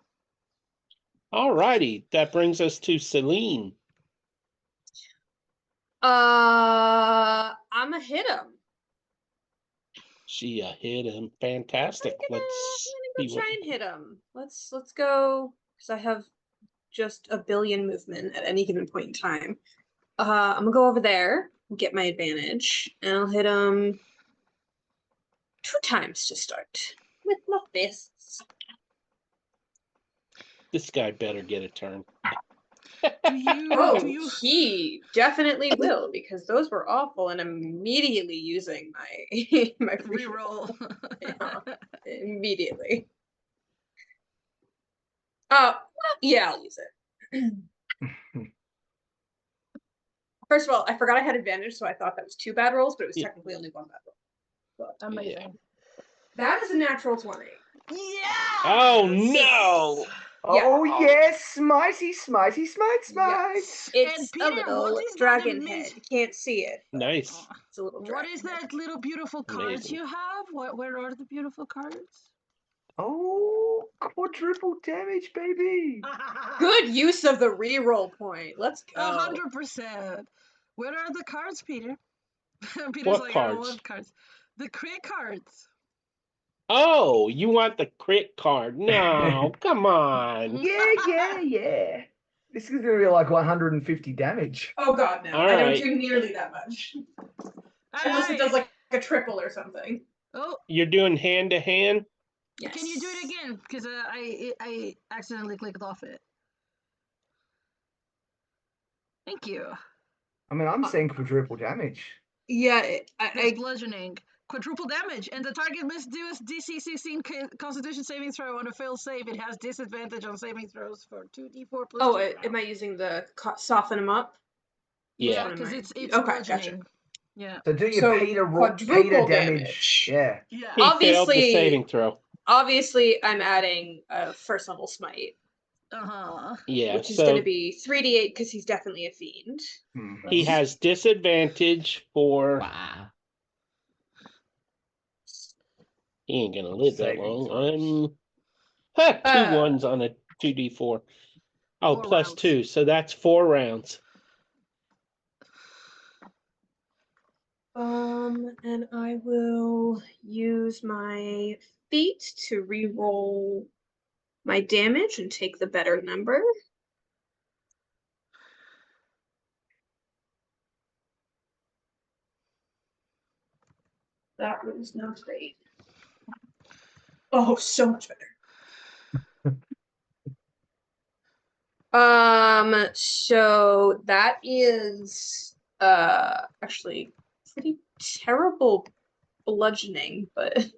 All righty. That brings us to Celine. I'ma hit him. She hit him. Fantastic. I'm gonna see go what try and hit him. Let's go, because I have just a billion movement at any given point in time. I'm gonna go over there, get my advantage, and I'll hit him 2 times to start with my fists. this guy better get a turn. Do you? Oh, do you? he definitely will, because those were awful, and I'm immediately using my my Reroll. Yeah, immediately. Oh, yeah, I'll use it. First of all, I forgot I had advantage, so I thought that was 2 bad rolls, but it was technically only 1 bad roll. But Amazing. that is a natural 20. Yeah. Oh no! Oh yes, smitey, smitey, smite, smite. Yes. It's Peter, a little what is that dragon head. You can't see it. But Nice. it's a little dragon What is head. that little beautiful cards Amazing. you have? Where are the beautiful cards? Oh, quadruple damage, baby. Good use of the reroll point. Let's go. 100%. Where are the cards, Peter? Peter's What like, I cards? don't want cards. The crit cards. Oh, you want the crit card? No, come on. Yeah. This is gonna be like 150 damage. Oh god, no. All I don't right. do nearly that much. Unless it does like a triple or something. Oh, You're doing hand to hand? Yes. can you do it again? Because I accidentally clicked off it. Thank you. I mean, I'm seeing quadruple damage. Yeah, That's bludgeoning. Quadruple damage, and the target must do a DC 16 Constitution saving throw. On a failed save, it has disadvantage on saving throws for 2d4 plus. Oh, am I using the soften them up? Yeah, because it's okay, bludgeoning. gotcha. Yeah. So do your Peter damage. Yeah. Yeah. he failed the saving throw. Obviously, I'm adding a 1st level smite. Yeah, which is going to be 3d8 because he's definitely a fiend. Mm-hmm. He has disadvantage for. Wow. He ain't gonna live that Saving long. throws. 2 ones on a 2d4. Oh, 4 plus rounds. 2, so that's 4 rounds. And I will use my feet to re-roll my damage and take the better number. That was not great. Oh, so much better. So that is actually pretty terrible bludgeoning, but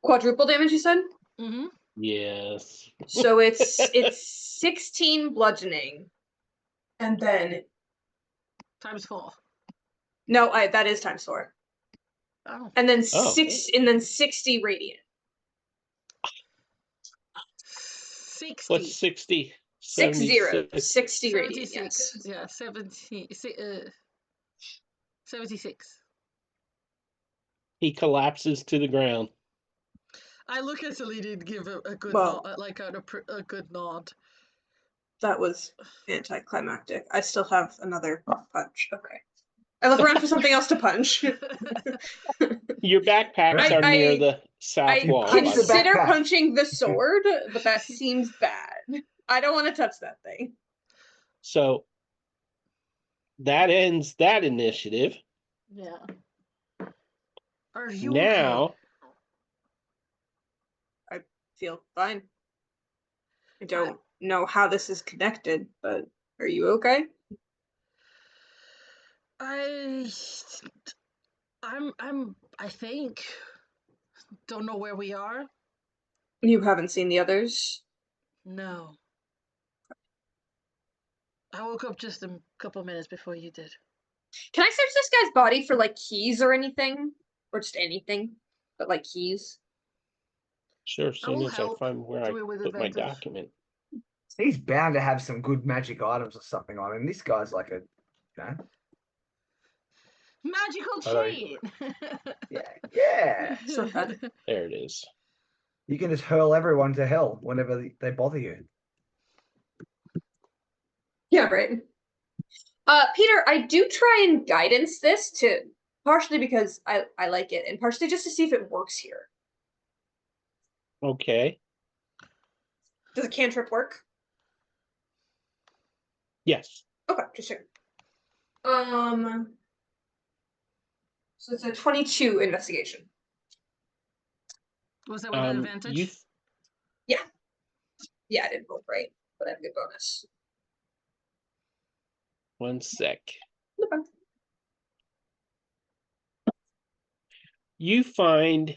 quadruple damage, you said? Mm-hmm. Yes. So it's 16 bludgeoning. And then Times 4. no, that is times 4. Oh. And then Oh. 60 radiant. 60. What's 60? 60 radiant, 76. yes. Yeah, 76. He collapses to the ground. I look at Celine and give a good Well- nod, like a good nod. That was anticlimactic. I still have another punch. Okay. I look around for something else to punch. Your backpacks are near the south I wall. by the way. consider backpack. punching the sword, but that seems bad. I don't want to touch that thing. So that ends that initiative. Yeah. Are you Now, I feel fine. I don't know how this is connected, but are you okay? okay? I think. Don't know where we are. You haven't seen the others? No. I woke up just a couple minutes before you did. Can I search this guy's body for like keys or anything? Or just anything, but like keys? sure, as I soon will as I help. find where I Do it with put my advantage. document. He's bound to have some good magic items or something on him. This guy's like a, Magical Hello. chain. yeah. It's not bad. There it is. You can just hurl everyone to hell whenever they bother you. Yeah, right. Peter, I do try and guidance this to partially because I like it, and partially just to see if it works here. Okay. Does a cantrip work? Yes. Okay, just checking. So it's a 22 investigation. Was that with an advantage? Yeah, I didn't roll great, but I have a good bonus. One sec. Okay. You find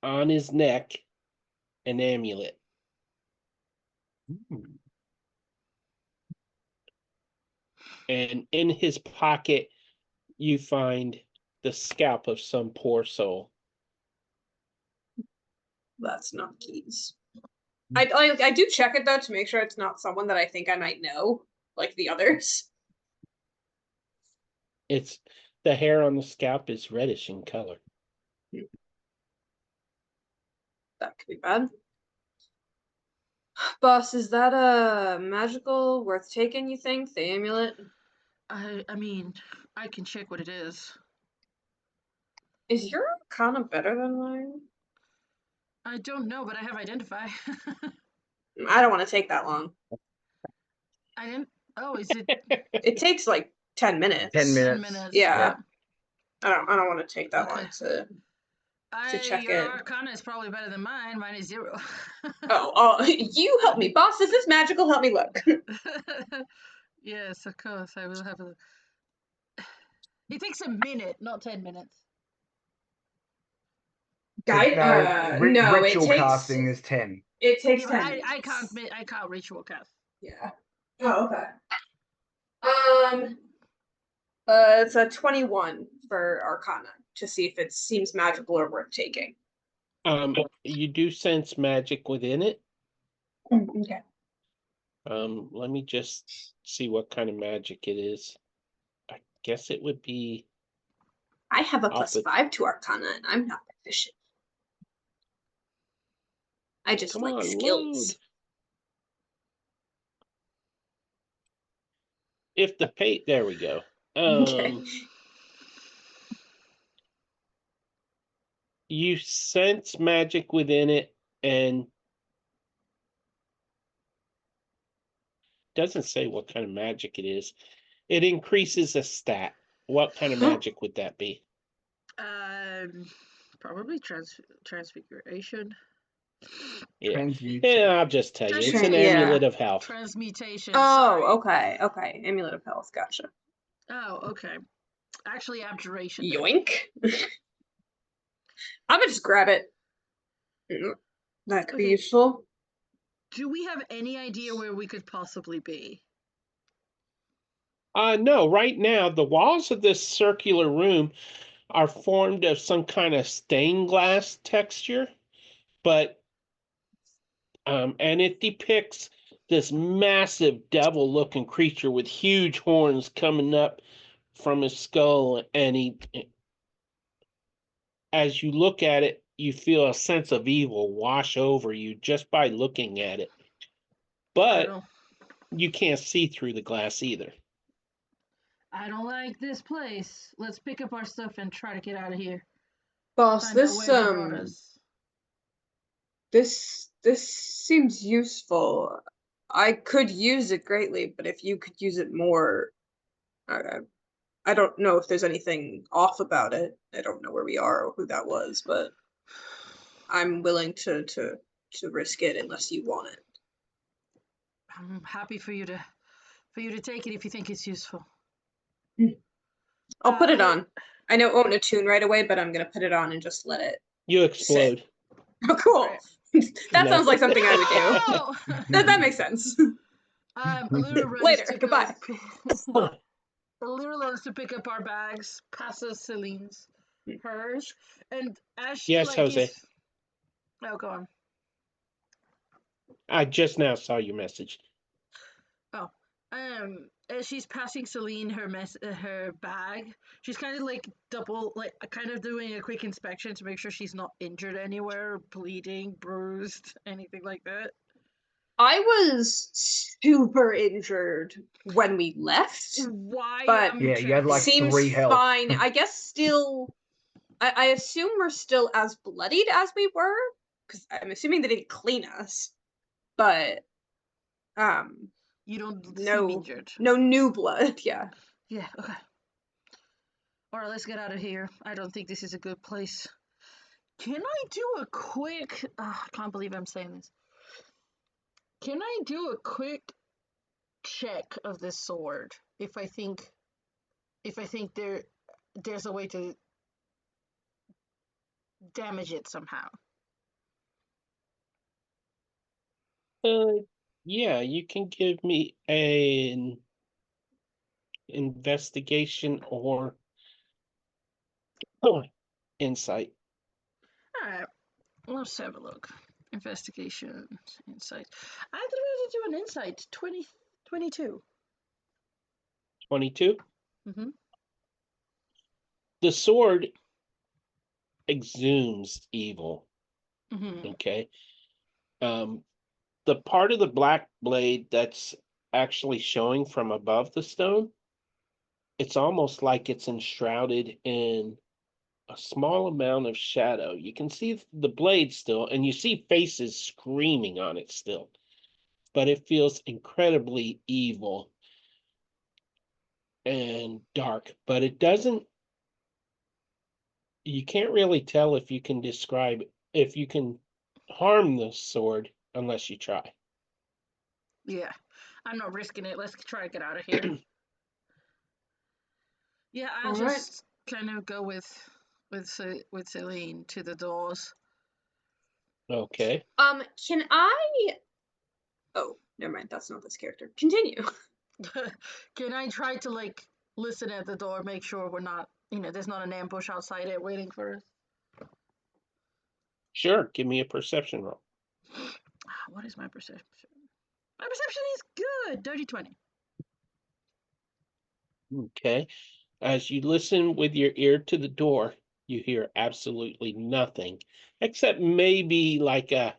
on his neck an amulet. And in his pocket, you find the scalp of some poor soul. That's not keys. I do check it though to make sure it's not someone that I think I might know, like the others. It's the hair on the scalp is reddish in color. That could be bad. Boss, is that a magical worth taking, you think? The amulet? I mean, I can check what it is. Is your arcana better than mine? I don't know, but I have identify. I don't want to take that long. I didn't. Oh, is it It takes like 10 minutes. 10 10 minutes. minutes? Yeah. I don't want to take that Okay. long to check Your in. arcana is probably better than mine. Mine is 0. Oh, you help me, boss. Is this magical? Help me look. Yes, of course. I will have a. It takes a minute, not 10 minutes. Guide? No, it ritual takes casting is 10. it takes Yeah, 10 but minutes. I can't ritual cast. Yeah. Oh, okay. It's a 21 for Arcana to see if it seems magical or worth taking. You do sense magic within it. Okay. Let me just see what kind of magic it is. I guess it would be. I have a Off the- +5 to Arcana, and I'm not proficient. I just Come like on, skills. load. If the pay, there we go. Okay. You sense magic within it, and doesn't say what kind of magic it is. It increases a stat. What kind of magic would that be? Probably transfiguration. Yeah. Transmutation. Yeah, I'll just tell you. It's an Yeah. amulet of health. Transmutation. Oh, sorry. okay. Amulet of Health, gotcha. Oh, okay. Actually, abjuration. then. Yoink. I'm gonna just grab it. That could be Okay. useful. Do we have any idea where we could possibly be? No, right now the walls of this circular room are formed of some kind of stained glass texture, but and it depicts this massive devil-looking creature with huge horns coming up from his skull, and as you look at it, you feel a sense of evil wash over you just by looking at it. But you can't see through the glass either. I don't like this place. Let's pick up our stuff and try to get out of here. Boss, Find out where they brought us. this seems useful. I could use it greatly, but if you could use it more, I don't know if there's anything off about it. I don't know where we are or who that was, but I'm willing to risk it unless you want it. I'm happy for you to take it if you think it's useful. I'll put it on. I know it won't attune right away, but I'm gonna put it on and just let it. You explode. Oh, cool. Right. That No. sounds like something I would do. Oh! That makes sense. Allura runs Later, to goodbye. Allura runs to pick up our bags, passes Celine's, hers, and as she Yes, like Jose. is. Oh, go on. I just now saw your message. Oh, as she's passing Celine her bag, she's kind of like kind of doing a quick inspection to make sure she's not injured anywhere, bleeding, bruised, anything like that. I was super injured when we left, Why? but Yeah, you had like seems 3 health. fine. I guess still. I assume we're still as bloodied as we were, because I'm assuming they didn't clean us. But You don't seem no injured. new blood. Yeah. Yeah. Okay. All right, let's get out of here. I don't think this is a good place. Can I do a quick? I can't believe I'm saying this. Can I do a quick check of this sword if I think there's a way to damage it somehow? Yeah, you can give me an investigation or insight. All right, let's have a look. Investigation, insight. I thought we had to do an insight. 22. 22. Mm-hmm. The sword exudes evil. Mm-hmm. Okay. The part of the black blade that's actually showing from above the stone, it's almost like it's enshrouded in a small amount of shadow. You can see the blade still, and you see faces screaming on it still, but it feels incredibly evil and dark. But it doesn't, you can't really tell if you can describe, if you can harm the sword unless you try. Yeah, I'm not risking it. Let's try to get out of here. Yeah, I'll All right. just kind of go with Celine to the doors. Okay. Can I? Oh, never mind. That's not this character. Continue. Can I try to like listen at the door, make sure we're not, there's not an ambush outside it waiting for us? Sure, give me a perception roll. What is my perception? My perception is good. Dirty 20. Okay. As you listen with your ear to the door, you hear absolutely nothing, except maybe like a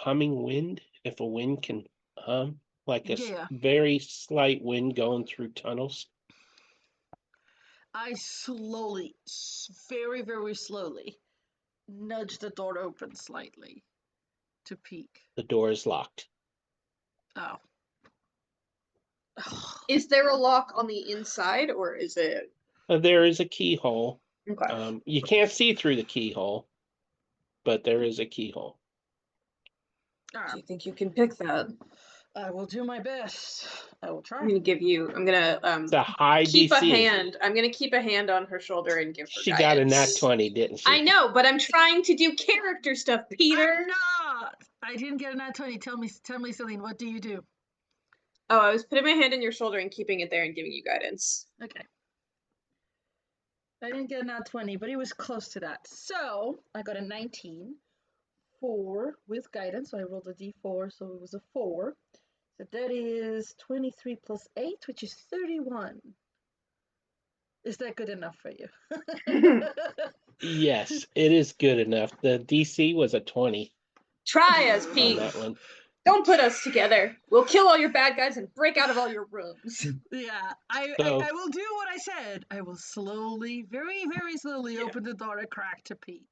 humming wind, if a wind can hum, like a Yeah. very slight wind going through tunnels. I slowly, very, very slowly, nudge the door open slightly to peek. The door is locked. Oh. Is there a lock on the inside, or is it There is a keyhole. okay? You can't see through the keyhole, but there is a keyhole. Do you think you can pick that? I will do my best. I will I'm try. gonna give you. I'm gonna It's a high keep a DC. hand. I'm gonna keep a hand on her shoulder and give her She guidance. got a nat 20, didn't she? I know, but I'm trying to do character stuff, Peter. I'm not. I didn't get a nat 20. Tell me, Celine, what do you do? Oh, I was putting my hand on your shoulder and keeping it there and giving you guidance. Okay. I didn't get a nat 20, but it was close to that. So I got a 19. 4 with guidance. So I rolled a d4, so it was a 4. So that is 23 plus 8, which is 31. Is that good enough for you? Yes, it is good enough. The DC was a 20 Try us, on Pete. that one. Don't put us together. We'll kill all your bad guys and break out of all your rooms. Yeah, So- I will do what I said. I will slowly, very, very slowly open the door a crack to peek.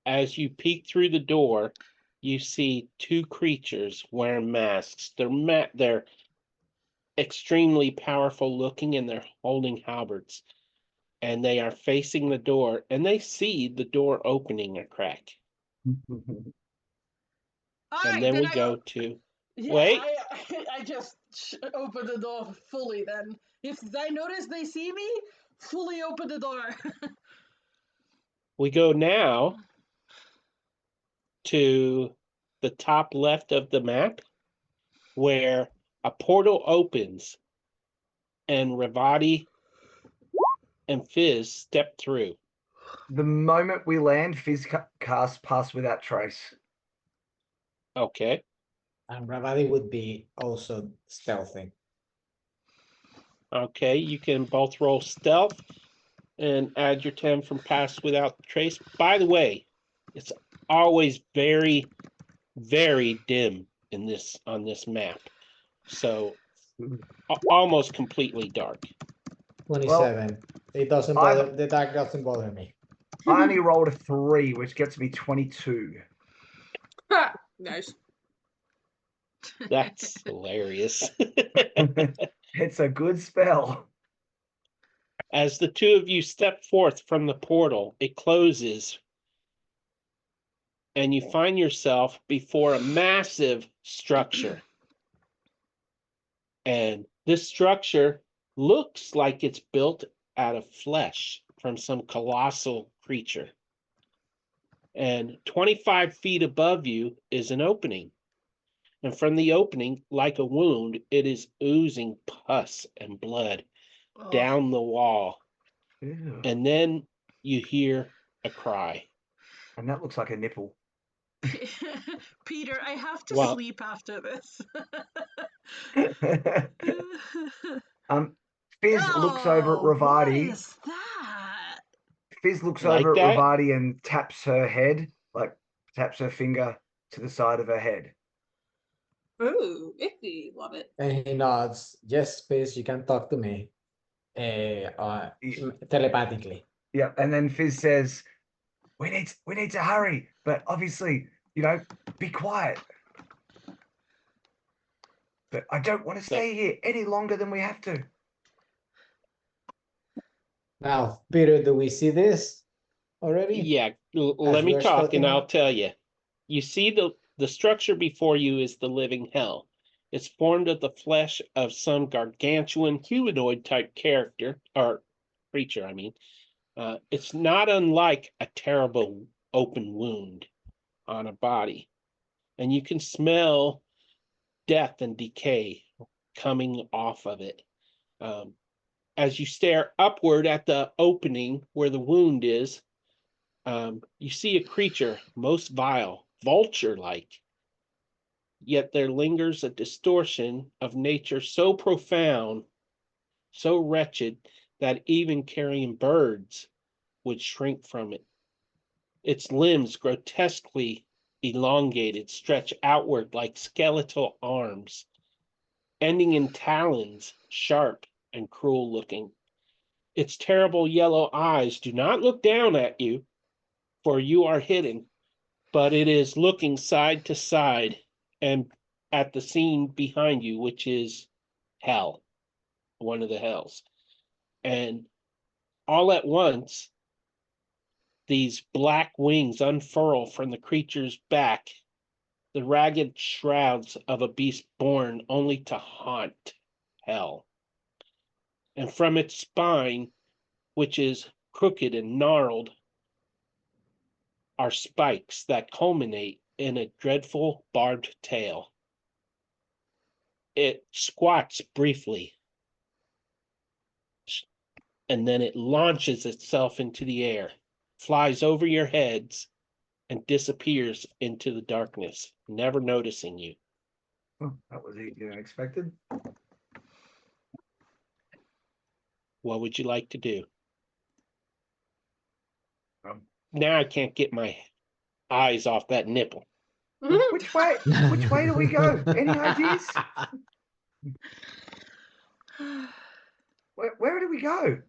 As you peek through the door, you see two creatures wearing masks. They're extremely powerful looking, and they're holding halberds. And they are facing the door, and they see the door opening a crack. All And right, then we I go to Yeah, wait. I just open the door fully. Then, if I notice they see me, fully open the door. We go now to the top left of the map, where a portal opens and Ravati and Fizz step through. The moment we land, Fizz casts Pass Without Trace. Okay. And Ravadi would be also stealthy. Okay, you can both roll stealth and add your 10 from Pass Without Trace. By the way, it's always very, very dim in this on this map. So almost completely dark. 27. It doesn't bother. The dark doesn't bother me. I only rolled a 3, which gets me 22. Nice. That's hilarious. It's a good spell. As the two of you step forth from the portal, it closes, and you find yourself before a massive structure. And this structure looks like it's built out of flesh from some colossal creature. And 25 feet above you is an opening. And from the opening, like a wound, it is oozing pus and blood down the wall. Ew. And then you hear a cry. And that looks like a nipple. Peter, I have to Well- sleep after this. Fizz looks over at Ravati. What is that? Fizz looks Like over at that? Ravati and taps her head, like taps her finger to the side of her head. Ooh, icky. Love it. And he nods. Yes, please, you can talk to me. Yeah. Telepathically. Yeah, and then Fizz says, "We need to hurry, but obviously, be quiet. But I don't want to stay here any longer than we have to." Now, Peter, do we see this already? Yeah, As let me we're talk and scouting I'll out? tell you. You see the structure before you is the living hell. It's formed of the flesh of some gargantuan humanoid type character or creature, I mean. It's not unlike a terrible open wound on a body. And you can smell death and decay coming off of it. As you stare upward at the opening where the wound is, you see a creature most vile, vulture-like. Yet there lingers a distortion of nature so profound, so wretched, that even carrying birds would shrink from it. Its limbs grotesquely elongated, stretch outward like skeletal arms, ending in talons, sharp and cruel looking. Its terrible yellow eyes do not look down at you, for you are hidden, but it is looking side to side and at the scene behind you, which is hell, one of the hells. And all at once, these black wings unfurl from the creature's back, the ragged shrouds of a beast born only to haunt hell. And from its spine, which is crooked and gnarled, are spikes that culminate in a dreadful barbed tail. It squats briefly, and then it launches itself into the air, flies over your heads, and disappears into the darkness, never noticing you. Oh, that was easier than expected. What would you like to do? Um, Now I can't get my eyes off that nipple. Which way? Which way do we go? Any ideas? Where do we go?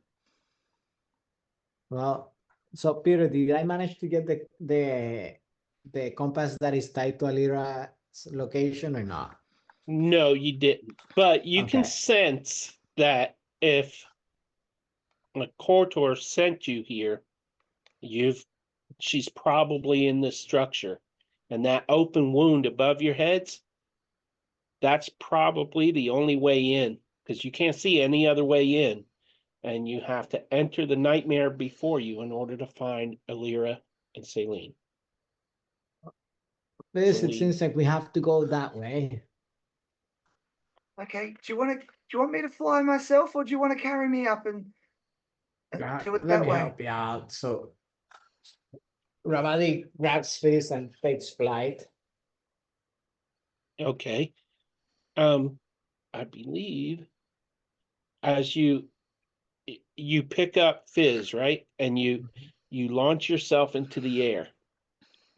Well, so Peter, did I manage to get the compass that is tied to Alira's location or not? No, you didn't. But you can Okay. sense that if a Cortor sent you here, she's probably in this structure. And that open wound above your heads, that's probably the only way in, because you can't see any other way in. And you have to enter the nightmare before you in order to find Alira and Celine. This, it Celine. seems like we have to go that way. Okay. Do you want me to fly myself, or do you want to carry me up and do it Let that me way? help you out. So Ramadi grabs Fizz and takes flight. Okay. I believe as you pick up Fizz, right? And you launch yourself into the air,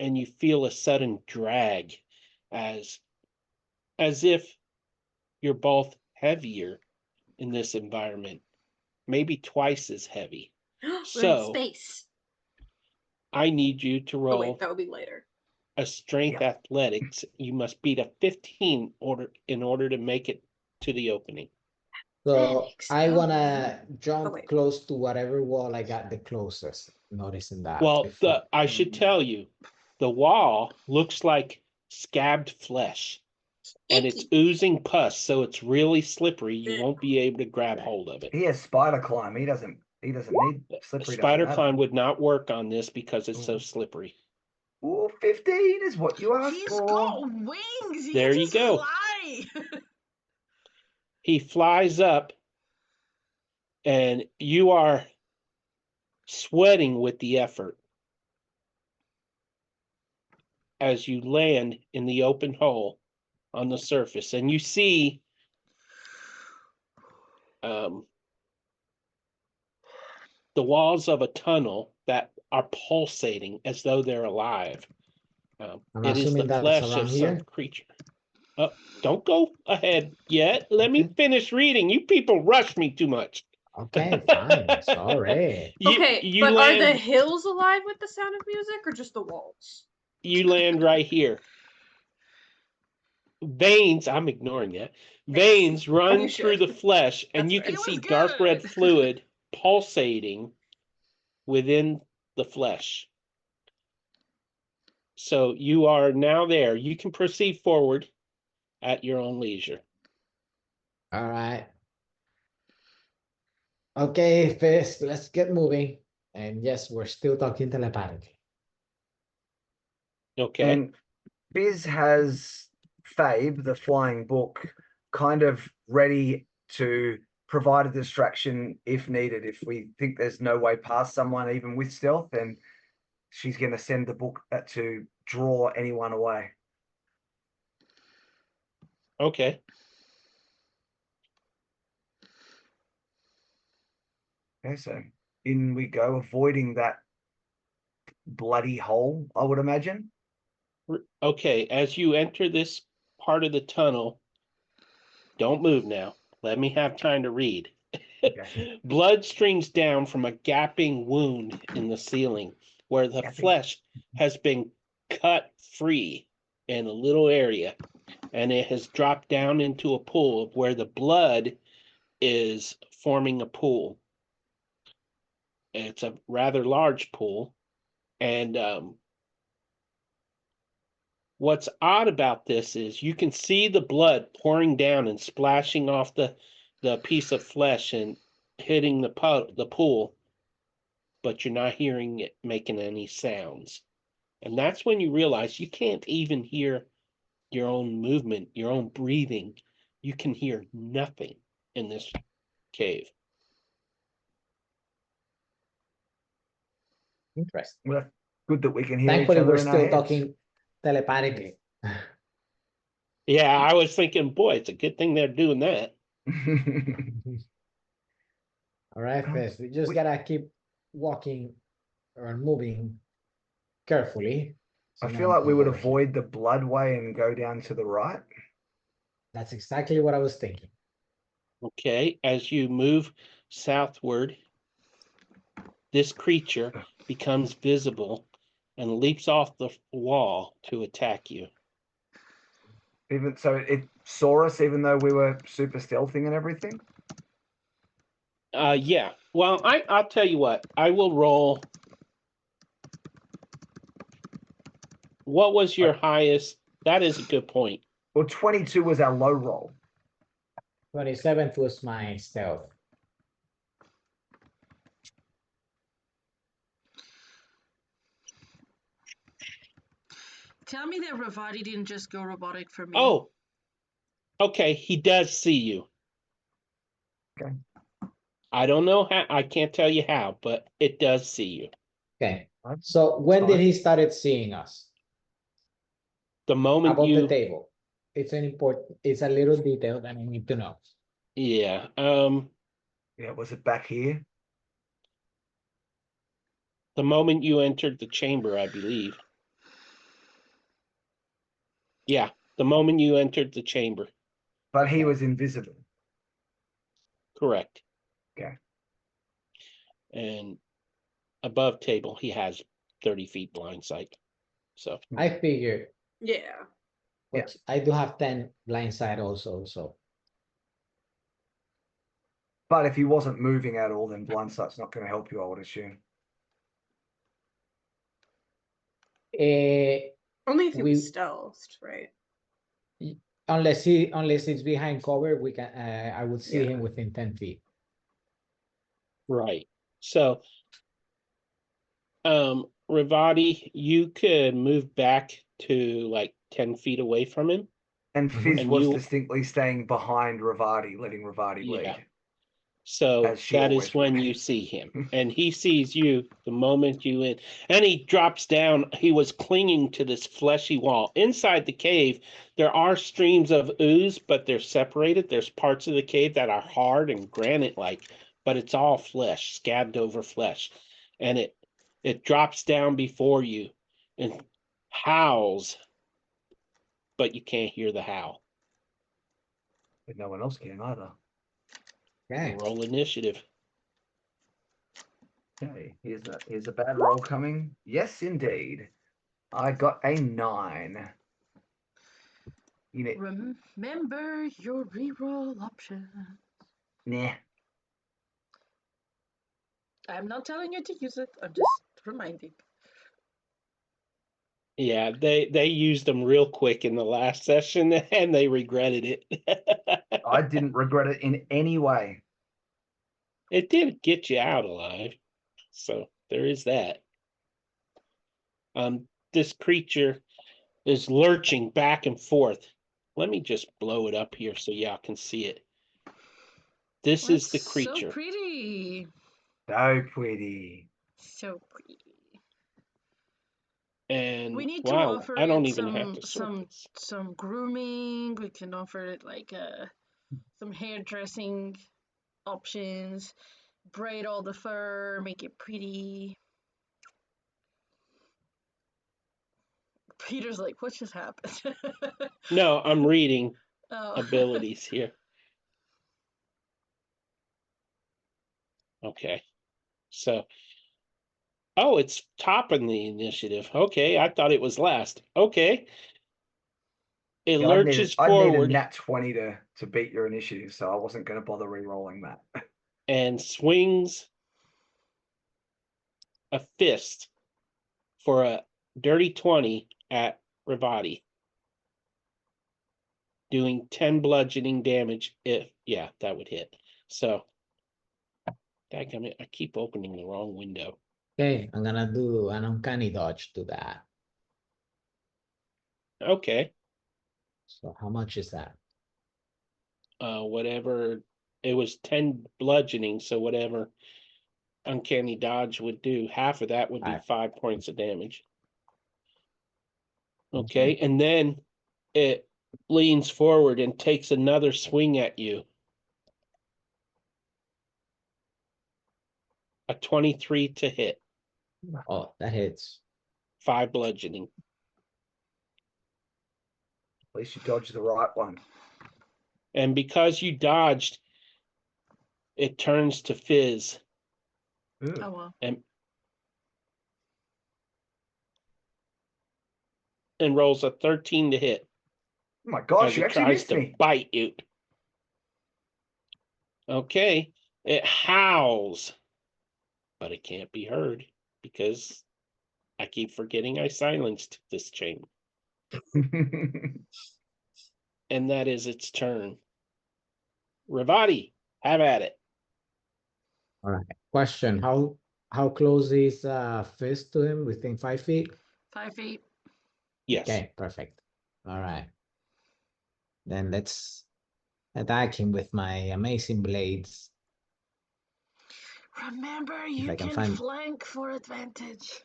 and you feel a sudden drag as if you're both heavier in this environment, maybe twice as heavy. We're in So space. I need you to Oh roll wait, that will be later. a strength athletics. You must beat a 15 in order to make it to the opening. So Thanks. I Oh, wanna jump wait. close to whatever wall I got the closest. Noticing that Well, before. I should tell you, the wall looks like scabbed flesh, and it's Icky. oozing pus, so it's really slippery. You won't be able to grab hold of it. He has spider climb. He doesn't need slippery. Spider doesn't climb matter. would not work on this because it's so slippery. Ooh, 15 is what you asked He's for. got wings. He There can you just go. fly. He flies up, and you are sweating with the effort as you land in the open hole on the surface, and you see the walls of a tunnel that are pulsating as though they're alive. I'm It is the assuming that's flesh around of some here. creature. Don't go ahead yet. Let me Okay. finish reading. You people rush me too much. Okay, fine. Sorry. Okay, You but are the land. hills alive with the sound of music or just the walls? You land right here. Veins, I'm ignoring that. Veins run You through should. the flesh, and That's you fair. can It see was dark red good. fluid pulsating within the flesh. So you are now there. You can proceed forward at your own leisure. All right. Okay, Fizz, let's get moving. And yes, we're still talking telepathically. Okay. And Biz has Fabe, the flying book, kind of ready to provide a distraction if needed. If we think there's no way past someone, even with stealth, then she's going to send the book to draw anyone away. Okay. Okay, so in we go, avoiding that bloody hole, I would imagine. Okay, as you enter this part of the tunnel, don't move now. Let me have time to read. Okay. Blood streams down from a gaping wound in the ceiling where the flesh has been cut free in a little area, and it has dropped down into a pool where the blood is forming a pool. It's a rather large pool, and what's odd about this is you can see the blood pouring down and splashing off the piece of flesh and hitting the pool, but you're not hearing it making any sounds. And that's when you realize you can't even hear your own movement, your own breathing. You can hear nothing in this cave. Interesting. Well, that's good that we can hear each Thankfully, other we're in our still heads. talking telepathically. Yeah, I was thinking, boy, it's a good thing they're doing that. All right, Fizz. We just gotta keep walking or moving carefully. So I no feel one like we comes would over here. avoid the blood way and go down to the right. That's exactly what I was thinking. Okay, as you move southward, this creature becomes visible and leaps off the wall to attack you. Even so, it saw us even though we were super stealthing and everything. Yeah. Well, I'll tell you what. I will roll. What was your highest? That is a good point. Well, 22 was our low roll. 27th was my stealth. Tell me that Ravati didn't just go robotic for me. Oh, okay. He does see you. Okay. I don't know how. I can't tell you how, but it does see you. Okay. That's So when did fine. he started seeing us? The moment Above the you, table. It's an important. It's a little detail that I need to know. yeah. Yeah, was it back here? The moment you entered the chamber, I believe. Yeah, the moment you entered the chamber. But he Okay. was invisible. Correct. Okay. And above table, he has 30 feet blind sight. So I figured, Yeah. but I do have 10 blind sight also. So But if he wasn't moving at all, then blind sight's not going to help you, I would assume. Only if he was we stealthed, right? unless it's behind cover, we can. I would see Yeah. him within 10 feet. right. So Ravati, you could move back to like 10 feet away from him. And Fizz And was you, distinctly staying behind Ravati, letting Ravati yeah. lead. So As she that is always when would. you see him. And he sees you the moment you in. And he drops down. He was clinging to this fleshy wall. Inside the cave, there are streams of ooze, but they're separated. There's parts of the cave that are hard and granite-like, but it's all flesh, scabbed over flesh. And it drops down before you and howls, but you can't hear the howl. But no one else can either. Okay. Roll initiative. Okay, here's a bad roll coming. Yes, indeed. I got a 9. You know, Remember your reroll option. nah. I'm not telling you to use it. I'm just reminding. Yeah, they used them real quick in the last session and they regretted it. I didn't regret it in any way. It did get you out alive. So there is that. This creature is lurching back and forth. Let me just blow it up here so y'all can see it. This is the It's so creature. pretty. So pretty. So pretty. And We need to wow, offer I don't it even have to sort this. some grooming. We can offer it like some hairdressing options. Braid all the fur, make it pretty. Peter's like, what just happened? No, I'm reading Oh. abilities here. Okay. So, oh, it's top in the initiative. Okay, I thought it was last. Okay. It Yeah, lurches I'd need a forward nat 20 to beat your initiative, so I wasn't going to bother re-rolling that. and swings a fist for a dirty 20 at Ravati, doing 10 bludgeoning damage if, yeah, that would hit. So, dadgummit, I keep opening the wrong window. Okay, I'm gonna do an uncanny dodge to that. Okay, So how much is that? whatever, it was 10 bludgeoning, so whatever uncanny dodge would do, half of that would be 5 points of damage. Okay, and then it leans forward and takes another swing at you. A 23 to hit, Oh, that hits. 5 bludgeoning. At least you dodged the right one. And because you dodged, it turns to Fizz Ooh. Oh well. and rolls a 13 to hit Oh my gosh, as you it actually tries missed to me. bite you. Okay, it howls, but it can't be heard because I keep forgetting I silenced this chamber. And that is its turn. Ravati, have at it. All right. Question: how close is Fist to him? Within 5 feet? 5 feet. Yes. Okay, perfect. All right. Then let's attack him with my amazing blades. Remember, If you I can can find. flank for advantage.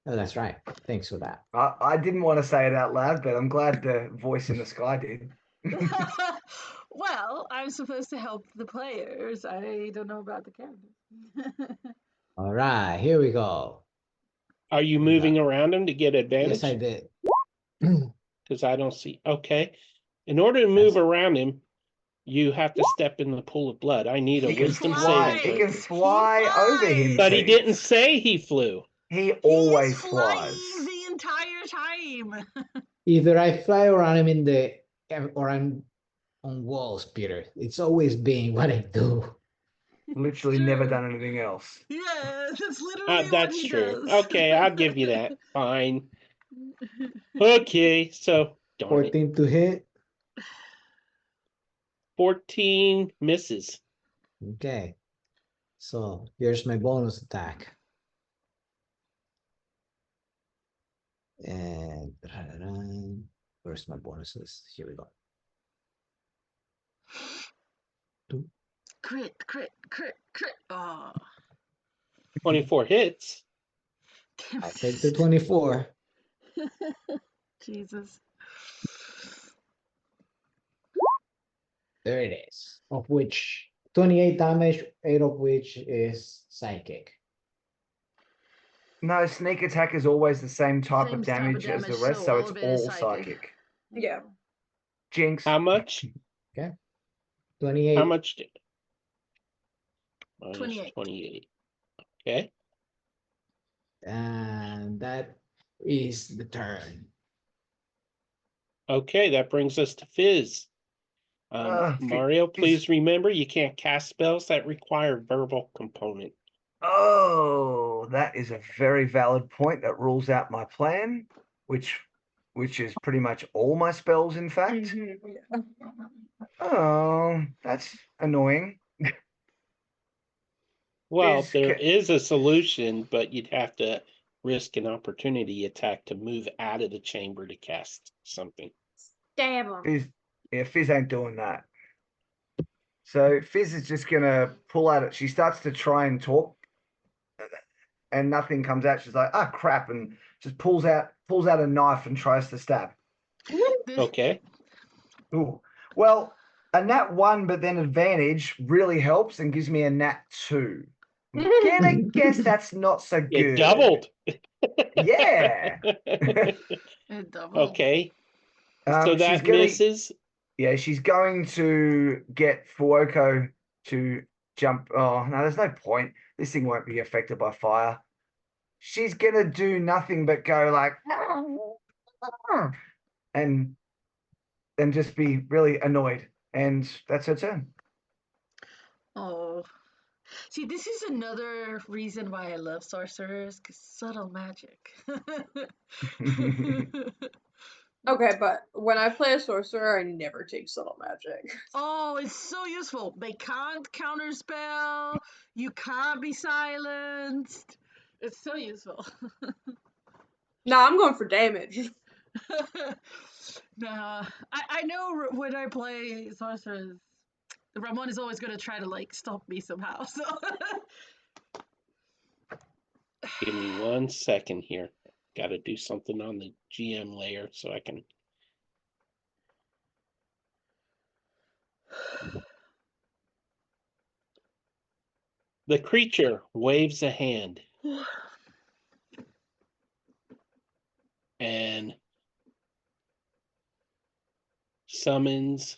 Oh, that's right. Thanks for that. I didn't want to say it out loud, but I'm glad the voice in the sky did. Well, I'm supposed to help the players. I don't know about the characters. All right, here we go. Are you moving around him to get advantage? Yes, I did. Because I don't see. Okay. In order to move around him, you have to step in the pool of blood. I need a He can wisdom fly. saving He can throw. fly over him. But he Pete. didn't say he flew. He He's always flying flies. the entire time. Either I fly or I'm in the or I'm on walls, Peter. It's always been what I do. Literally never done anything else. Yeah, that's literally what That's he true. does. Okay, I'll give you that. Fine. Okay, so darn it. 14 to hit. 14 misses. Okay. So here's my bonus attack. And where's my bonuses? Here we go. Crit, crit, crit, crit. Oh. 24 hits. I take the 24. Jesus. There it is. Of which 28 damage, 8 of which is psychic. No, sneak attack is always the same type Same of type of damage as the rest, so so all it's of it is all psychic. Yeah. Jinx. How much? Okay. 28. How much? Minus 28. 28. Okay. And that is the turn. Okay, that brings us to Fizz. Mario, please remember you can't cast spells that require verbal component. Oh, that is a very valid point. That rules out my plan, which is pretty much all my spells, in fact. Yeah. Oh, that's annoying. Well, Fizz there ca- is a solution, but you'd have to risk an opportunity attack to move out of the chamber to cast something. Stab him. Fizz, yeah, Fizz ain't doing that. So Fizz is just gonna pull out it. She starts to try and talk, and nothing comes out. She's like, "Ah, crap!" and just pulls out a knife and tries to stab. Okay. Ooh. Well, a nat 1, but then advantage really helps and gives me a nat 2. I'm gonna guess that's not so good. It doubled. Yeah. A double. Okay. So she's that gonna, misses. yeah, she's going to get Fuoko to jump. Oh no, there's no point. This thing won't be affected by fire. She's gonna do nothing but go like, and just be really annoyed, and that's her turn. Oh. See, this is another reason why I love sorcerers, because subtle magic. Okay, but when I play a sorcerer, I never take subtle magic. Oh, it's so useful. They can't counterspell. You can't be silenced. It's so useful. No, I'm going for damage. Nah, I know when I play sorcerers, Ramon is always going to try to like stop me somehow. So Give me 1 second here. Got to do something on the GM layer so I can. The creature waves a hand and summons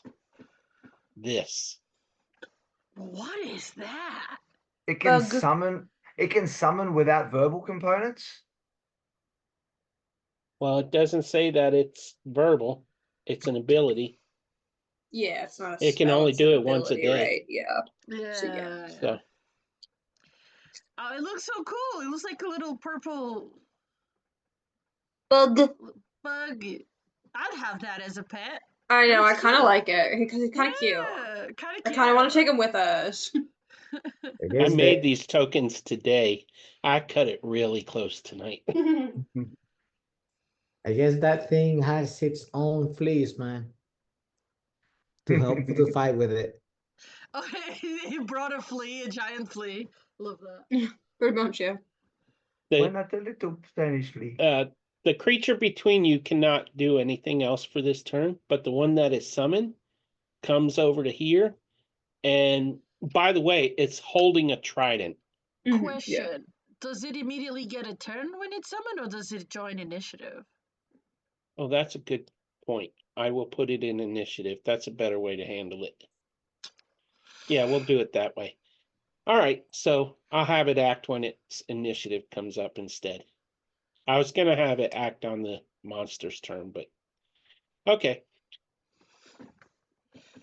this. what is that? It can Bug. summon. It can summon without verbal components. Well, it doesn't say that it's verbal. It's an ability. Yeah, it's not a It can spell, only it's an do it once a ability, day. right? Yeah. Yeah. So, yeah. So Oh, it looks so cool. It looks like a little purple Bug. bug. I'd have that as a pet. I know, I It's kind of cute. like it because it's kind of cute. Yeah, kind of I cute. kind of want to take him with us. I I guess made that these tokens today. I cut it really close tonight. I guess that thing has its own fleas, man, to help to fight with it. Okay, he brought a flea, a giant flea. Love that. Pretty much, yeah. Why The not a little Spanish flea? the creature between you cannot do anything else for this turn, but the one that is summoned comes over to here. And by the way, it's holding a trident. Yeah. Question: does it immediately get a turn when it's summoned, or does it join initiative? Oh, that's a good point. I will put it in initiative. That's a better way to handle it. Yeah, we'll do it that way. All right, so I'll have it act when its initiative comes up instead. I was gonna have it act on the monster's turn, but okay.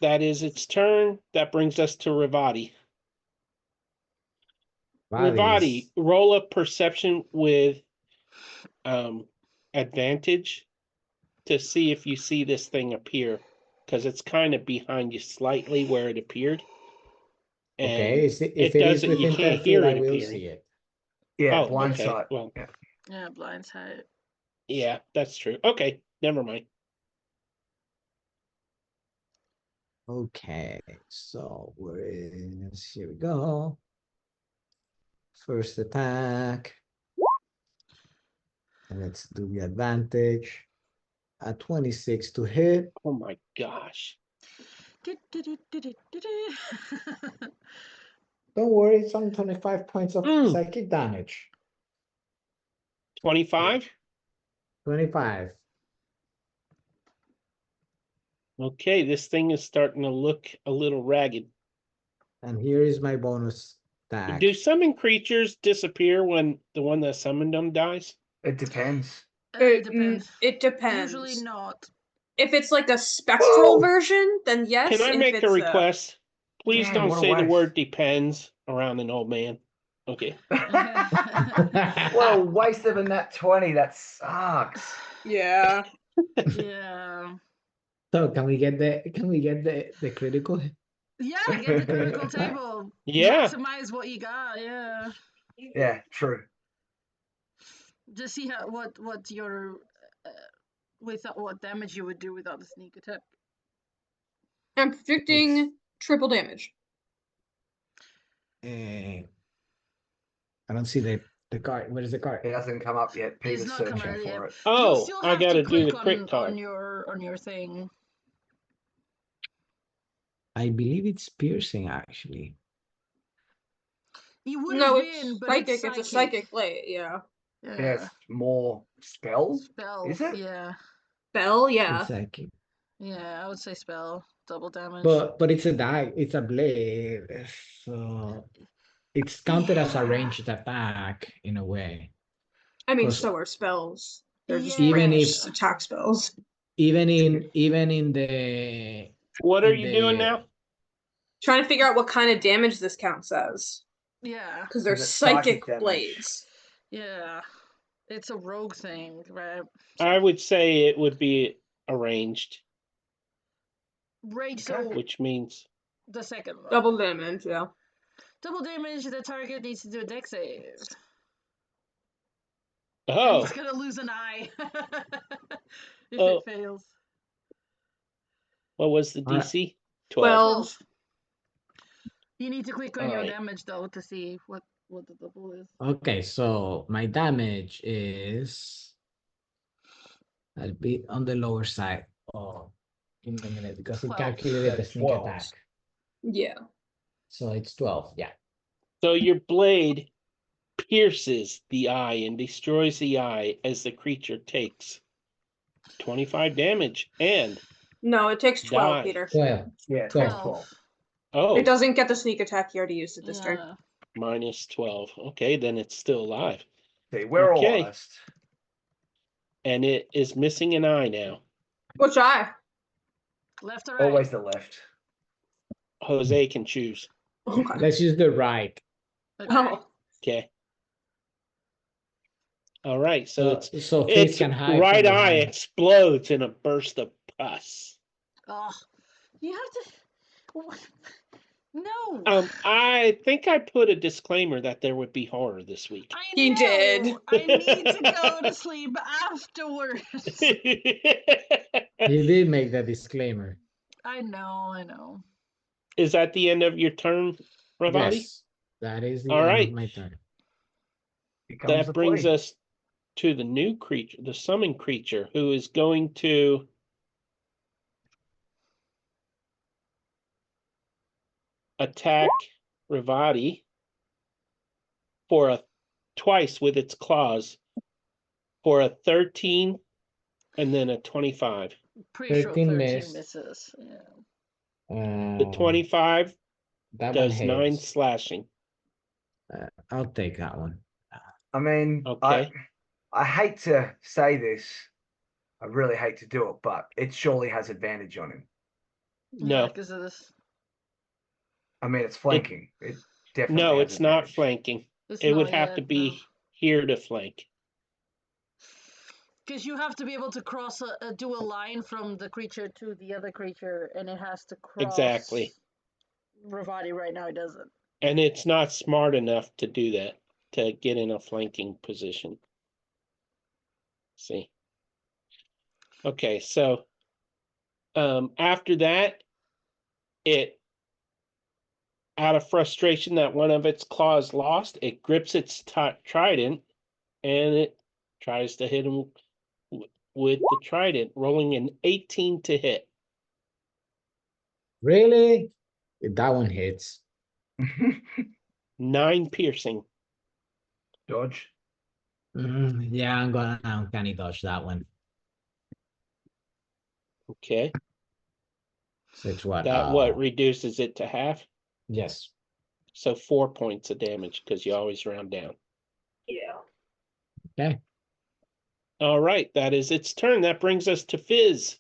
That is its turn. That brings us to Rivati. Rivati, Bodies. roll a perception with advantage to see if you see this thing appear, because it's kind of behind you slightly where it appeared. And Okay, if it it is doesn't, you within 10 can't feet, hear I it will appearing. see it. Yeah, Oh, blind okay. sight. Well, Yeah. Yeah, blindsight. yeah, that's true. Okay, never mind. Okay, so here we go. First attack. And let's do the advantage. A 26 to hit. Oh my gosh. Don't worry, it's only 25 points of Mm, psychic damage. 25? 25. Okay, this thing is starting to look a little ragged. And here is my bonus attack. Do summon creatures disappear when the one that summoned them dies? It depends. It depends. It depends. Usually not. If it's like a spectral Whoa! version, then yes. Can I If make a it's request? Please Damn, don't what a say the waste. word depends around an old man. Okay. What a waste of a nat 20. That sucks. yeah. Yeah. So can we get the critical? Yeah, get the critical table. Yeah. Maximize what you got. Yeah. Yeah, true. Just see how what your with what damage you would do without the sneak attack. I'm predicting triple damage. I don't see the card. Where is the card? It hasn't come up yet. It's Peter's not searching coming out yet. for it. You'll Oh, still I have got to to do the click crit card. on your thing. I believe it's piercing, actually. You would No, have it's been, but psychic. it's It's a psychic. psychic blade. Yeah. Yeah. There's more spell. Spell. Is it? Yeah. Bell, yeah. Exactly. Yeah, I would say spell. Double damage. But it's a die. It's a blade, so it's counted as a Yeah. ranged attack in a way. I mean, 'Cause so are spells. They're just Even if- ranged attack spells. even in the What are you doing now? Trying to figure out what kind of damage this counts as. Yeah. Because they're Is it psychic psychic damage? blades. Yeah. It's a rogue thing, right? I would say it would be arranged, Rage, Okay. so which means the second one. Double damage, yeah. Double damage, the target needs to do a dex save. And oh he's gonna lose an eye if Oh. it fails. what was the Alright. DC? 12. 12. You need to click on your Alright. damage though to see what the double is. Okay, so my damage is I'll be on the lower side. Oh, in a minute because it 12. calculated the Yeah, sneak 12. attack. Yeah. So it's 12. Yeah. So your blade pierces the eye and destroys the eye as the creature takes 25 damage and No, it takes 12, Die. Peter. 12. Yeah, 12. 12. oh, It doesn't get the sneak attack. You already used it this turn. Yeah. minus 12. Okay, then it's still alive. See, we're all Okay. honest. And it is missing an eye now. Which eye? Left or right? Always the left. Jose can choose. Okay. Let's use the right. Okay. Oh. Okay. All right, so it's so Fizz its can hide right from eye behind. explodes in a burst of pus. Oh, you have to. No. I think I put a disclaimer that there would be horror this week. I He know. did. I need to go to sleep afterwards. He did make the disclaimer. I know. Is that the end of your turn, Ravati? Yes, that is the All end right. of my turn. Here comes the That brings flea. us to the new creature, the summoned creature, who is going to attack Ravati for twice with its claws for a 13 and then a 25. Pretty sure 13 13 missed. misses. Yeah. The 25 That one does 9 hits. slashing. I'll take that one. I mean, Okay. I hate to say this. I really hate to do it, but it surely has advantage on him. No, Because of this. I mean, it's flanking. It definitely no, has it's not advantage. flanking. It's It would not have yet, to be here to flank. Because you have to be able to cross do a line from the creature to the other creature, and it has to cross. Exactly. Ravati right now it doesn't. And it's not smart enough to do that, to get in a flanking position. See? Okay, so after that, it, out of frustration that one of its claws lost, it grips its trident and it tries to hit him with the trident, rolling an 18 to hit. Really? That one hits. 9 piercing. Dodge. Yeah, I'm gonna uncanny dodge that one. Okay. So it's what? That what reduces it to half? Yes. So 4 points of damage because you always round down. Yeah. Okay. All right, that is its turn. That brings us to Fizz.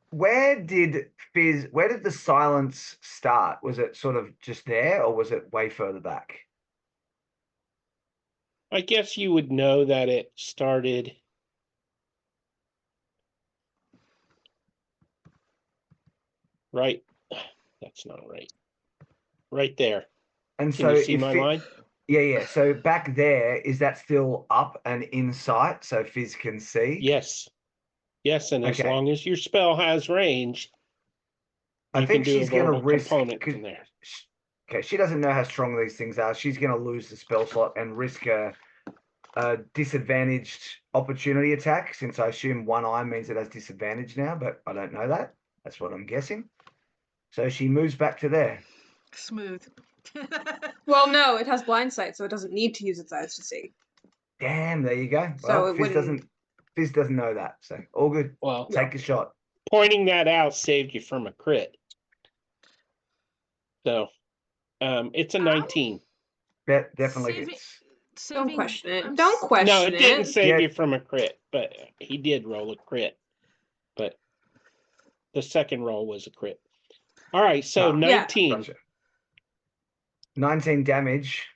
Where did the silence start? Was it sort of just there, or was it way further back? I guess you would know that it started right. That's not right. Right there. And Can so you see if my it, line? yeah. So back there, is that still up and in sight so Fizz can see? Yes. Yes, and as Okay. long as your spell has range, I you think can do a she's gonna verbal risk. component from there. Okay, she doesn't know how strong these things are. She's gonna lose the spell slot and risk a disadvantaged opportunity attack, since I assume one eye means it has disadvantage now, but I don't know that. That's what I'm guessing. So she moves back to there. Smooth. Well, no, it has blind sight, so it doesn't need to use its eyes to see. Damn, there you go. So Well, it wouldn't. Fizz doesn't know that, so all good. Well, Yeah. Take a shot. pointing that out saved you from a crit. So, it's a 19. That definitely Saving- hits. Don't Saving. question it. I'm Don't s- question No, it didn't it. save Yeah. you from a crit, but he did roll a crit. But the second roll was a crit. All right, so Ah, 19. Gotcha. 19 damage.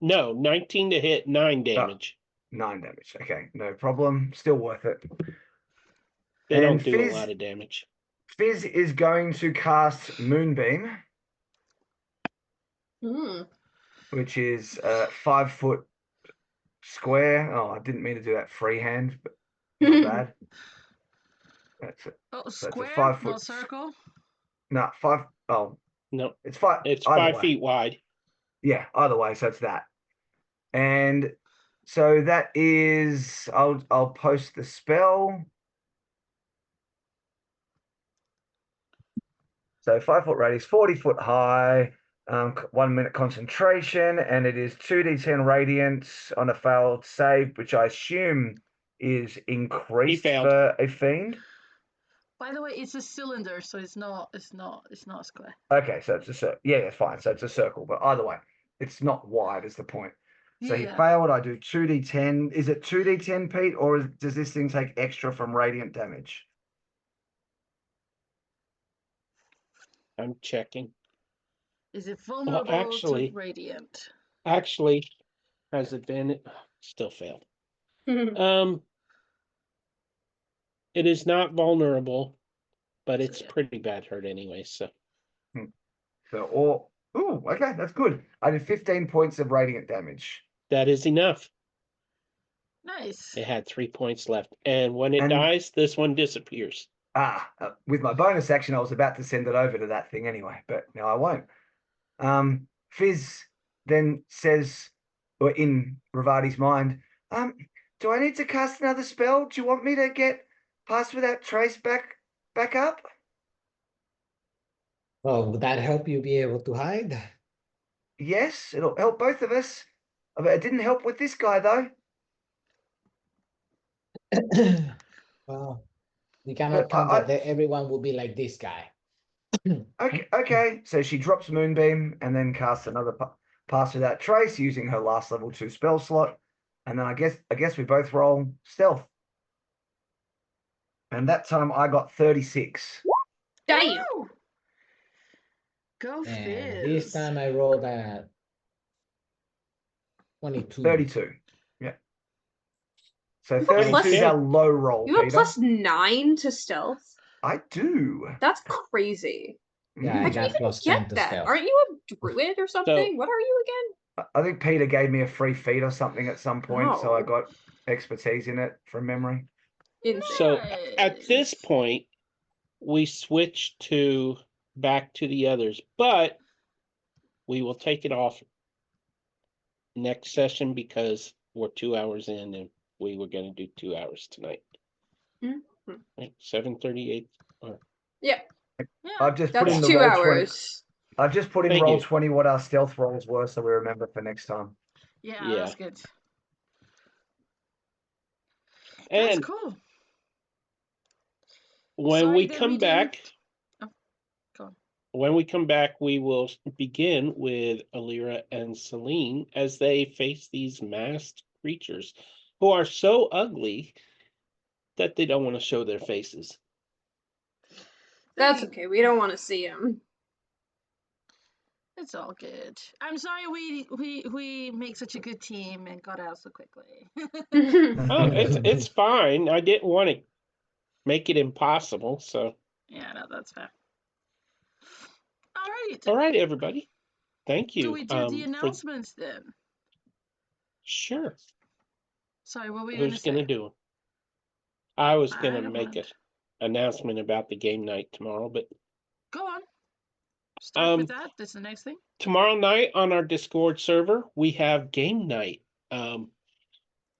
No, 19 to hit, 9 damage. 9 damage. Okay, no problem. Still worth it. They And don't do a Fizz, lot of damage. Fizz is going to cast Moonbeam, Hmm. which is 5 foot square. Oh, I didn't mean to do that freehand, but not bad. That's it. Oh, So it's a square, 5 no foot. circle. No, 5. Oh, No, it's 5. it's Either 5 way. feet wide. Yeah, either way. So it's that. And so that is. I'll post the spell. So 5 foot radius, 40 foot high, 1 minute concentration, and it is 2d10 radiant on a failed save, which I assume is increased failed. for a fiend. By the way, it's a cylinder, so it's not a square. Okay, so it's a circle. Yeah, it's fine. So it's a circle, but either way, it's not wide is the point. So he Yeah. failed. I do 2d10. Is it 2d10, Pete, or does this thing take extra from radiant damage? I'm checking. Is it vulnerable to radiant? Actually, has advantage. Still failed. Hmm. It is not vulnerable, but it's yeah. pretty bad hurt anyway. So So, okay, that's good. I did 15 points of radiant damage. that is enough. Nice. It had 3 points left, and when it And- dies, this one disappears. With my bonus action, I was about to send it over to that thing anyway, but now I won't. Fizz then says, or in Ravati's mind, do I need to cast another spell? Do you want me to get Pass Without Trace back up? Well, would that help you be able to hide? Yes, it'll help both of us. But it didn't help with this guy though. Well, we cannot But count that everyone will be like this guy. Okay. So she drops Moonbeam and then casts another Pass Without Trace using her last level 2 spell slot. And then I guess we both roll stealth. And that time I got 36. Damn. Woo! Go And this Fizz. time I rolled a 22. 32. Yeah. So You have a 32 is plus- our low roll, You have a Peter. +9 to stealth. I do. That's crazy. Yeah, I How'd you got even plus 10 get to that? stealth. Aren't you a druid or something? What are you again? I think Peter gave me a free feat or something at some point, so I Oh. got expertise in it from memory. Insane. So at this Nice. point, we switch to back to the others, but we will take it off next session because we're 2 hours in and we were going to do 2 hours tonight. Mhm. Right, 7:38. Yeah, Yeah. I've just put in that's the 2 roll 20. hours. I've just put in Thank roll you. 20 what our stealth rolls were, so we remember for next time. Yeah, Yeah. that's good. That's And cool. when Sorry we that come we back, didn't- Oh, go on. when we come back, we will begin with Alira and Celine as they face these masked creatures who are so ugly that they don't want to show their faces. That's okay. We don't want to see him. It's all good. I'm sorry we make such a good team and got out so quickly. Oh, it's fine. I didn't want to make it impossible, so Yeah, no, that's fair. All right. all right, everybody. Thank you. Do we do the for- announcements then? Sure. Sorry, what were you going to Who's say? gonna do it? I was I gonna don't make an mind. announcement about the game night tomorrow, but Go on. Start with that. That's the next thing. tomorrow night on our Discord server, we have game night.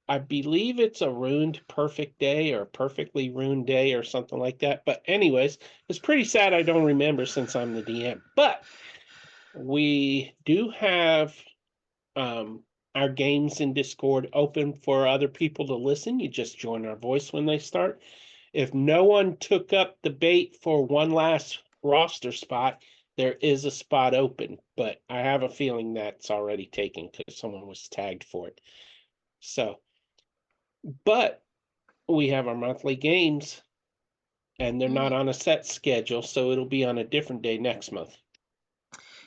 I believe it's a ruined perfect day or perfectly ruined day or something like that. But anyways, it's pretty sad I don't remember since I'm the DM. But we do have our games in Discord open for other people to listen. You just join our voice when they start. If no one took up the bait for one last roster spot, there is a spot open, but I have a feeling that's already taken because someone was tagged for it. So, but we have our monthly games and they're not on a set schedule, so it'll be on a different day next month.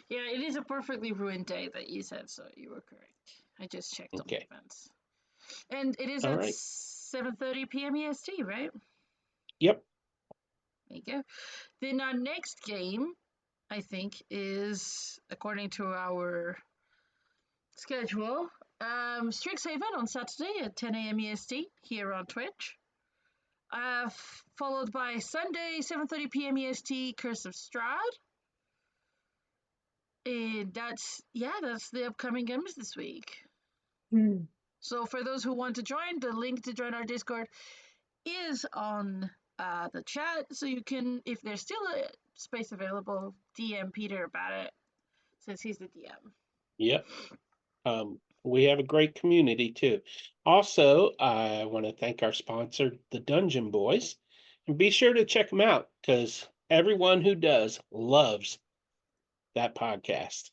Yeah, it is a perfectly ruined day that you said, so you were correct. I just checked on the events. And it is at 7:30 p.m. EST, right? Yep. There you go. Then our next game, I think, is according to our schedule, Strixhaven on Saturday at 10 a.m. EST here on Twitch. Followed by Sunday, 7:30 p.m. EST, Curse of Strahd. And that's the upcoming games this week. So for those who want to join, the link to join our Discord is on the chat. So you can, if there's still a space available, DM Peter about it, since he's the DM. Yep. We have a great community too. Also, I want to thank our sponsor, the Dungeon Boys, and be sure to check them out because everyone who does loves that podcast.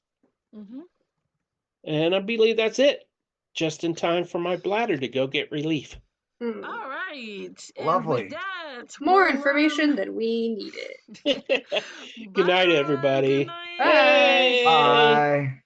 And I believe that's it. Just in time for my bladder to go get relief. All right. Lovely. And with that, More information than we needed. Good night, everybody. Good night. Bye. Hey! Bye.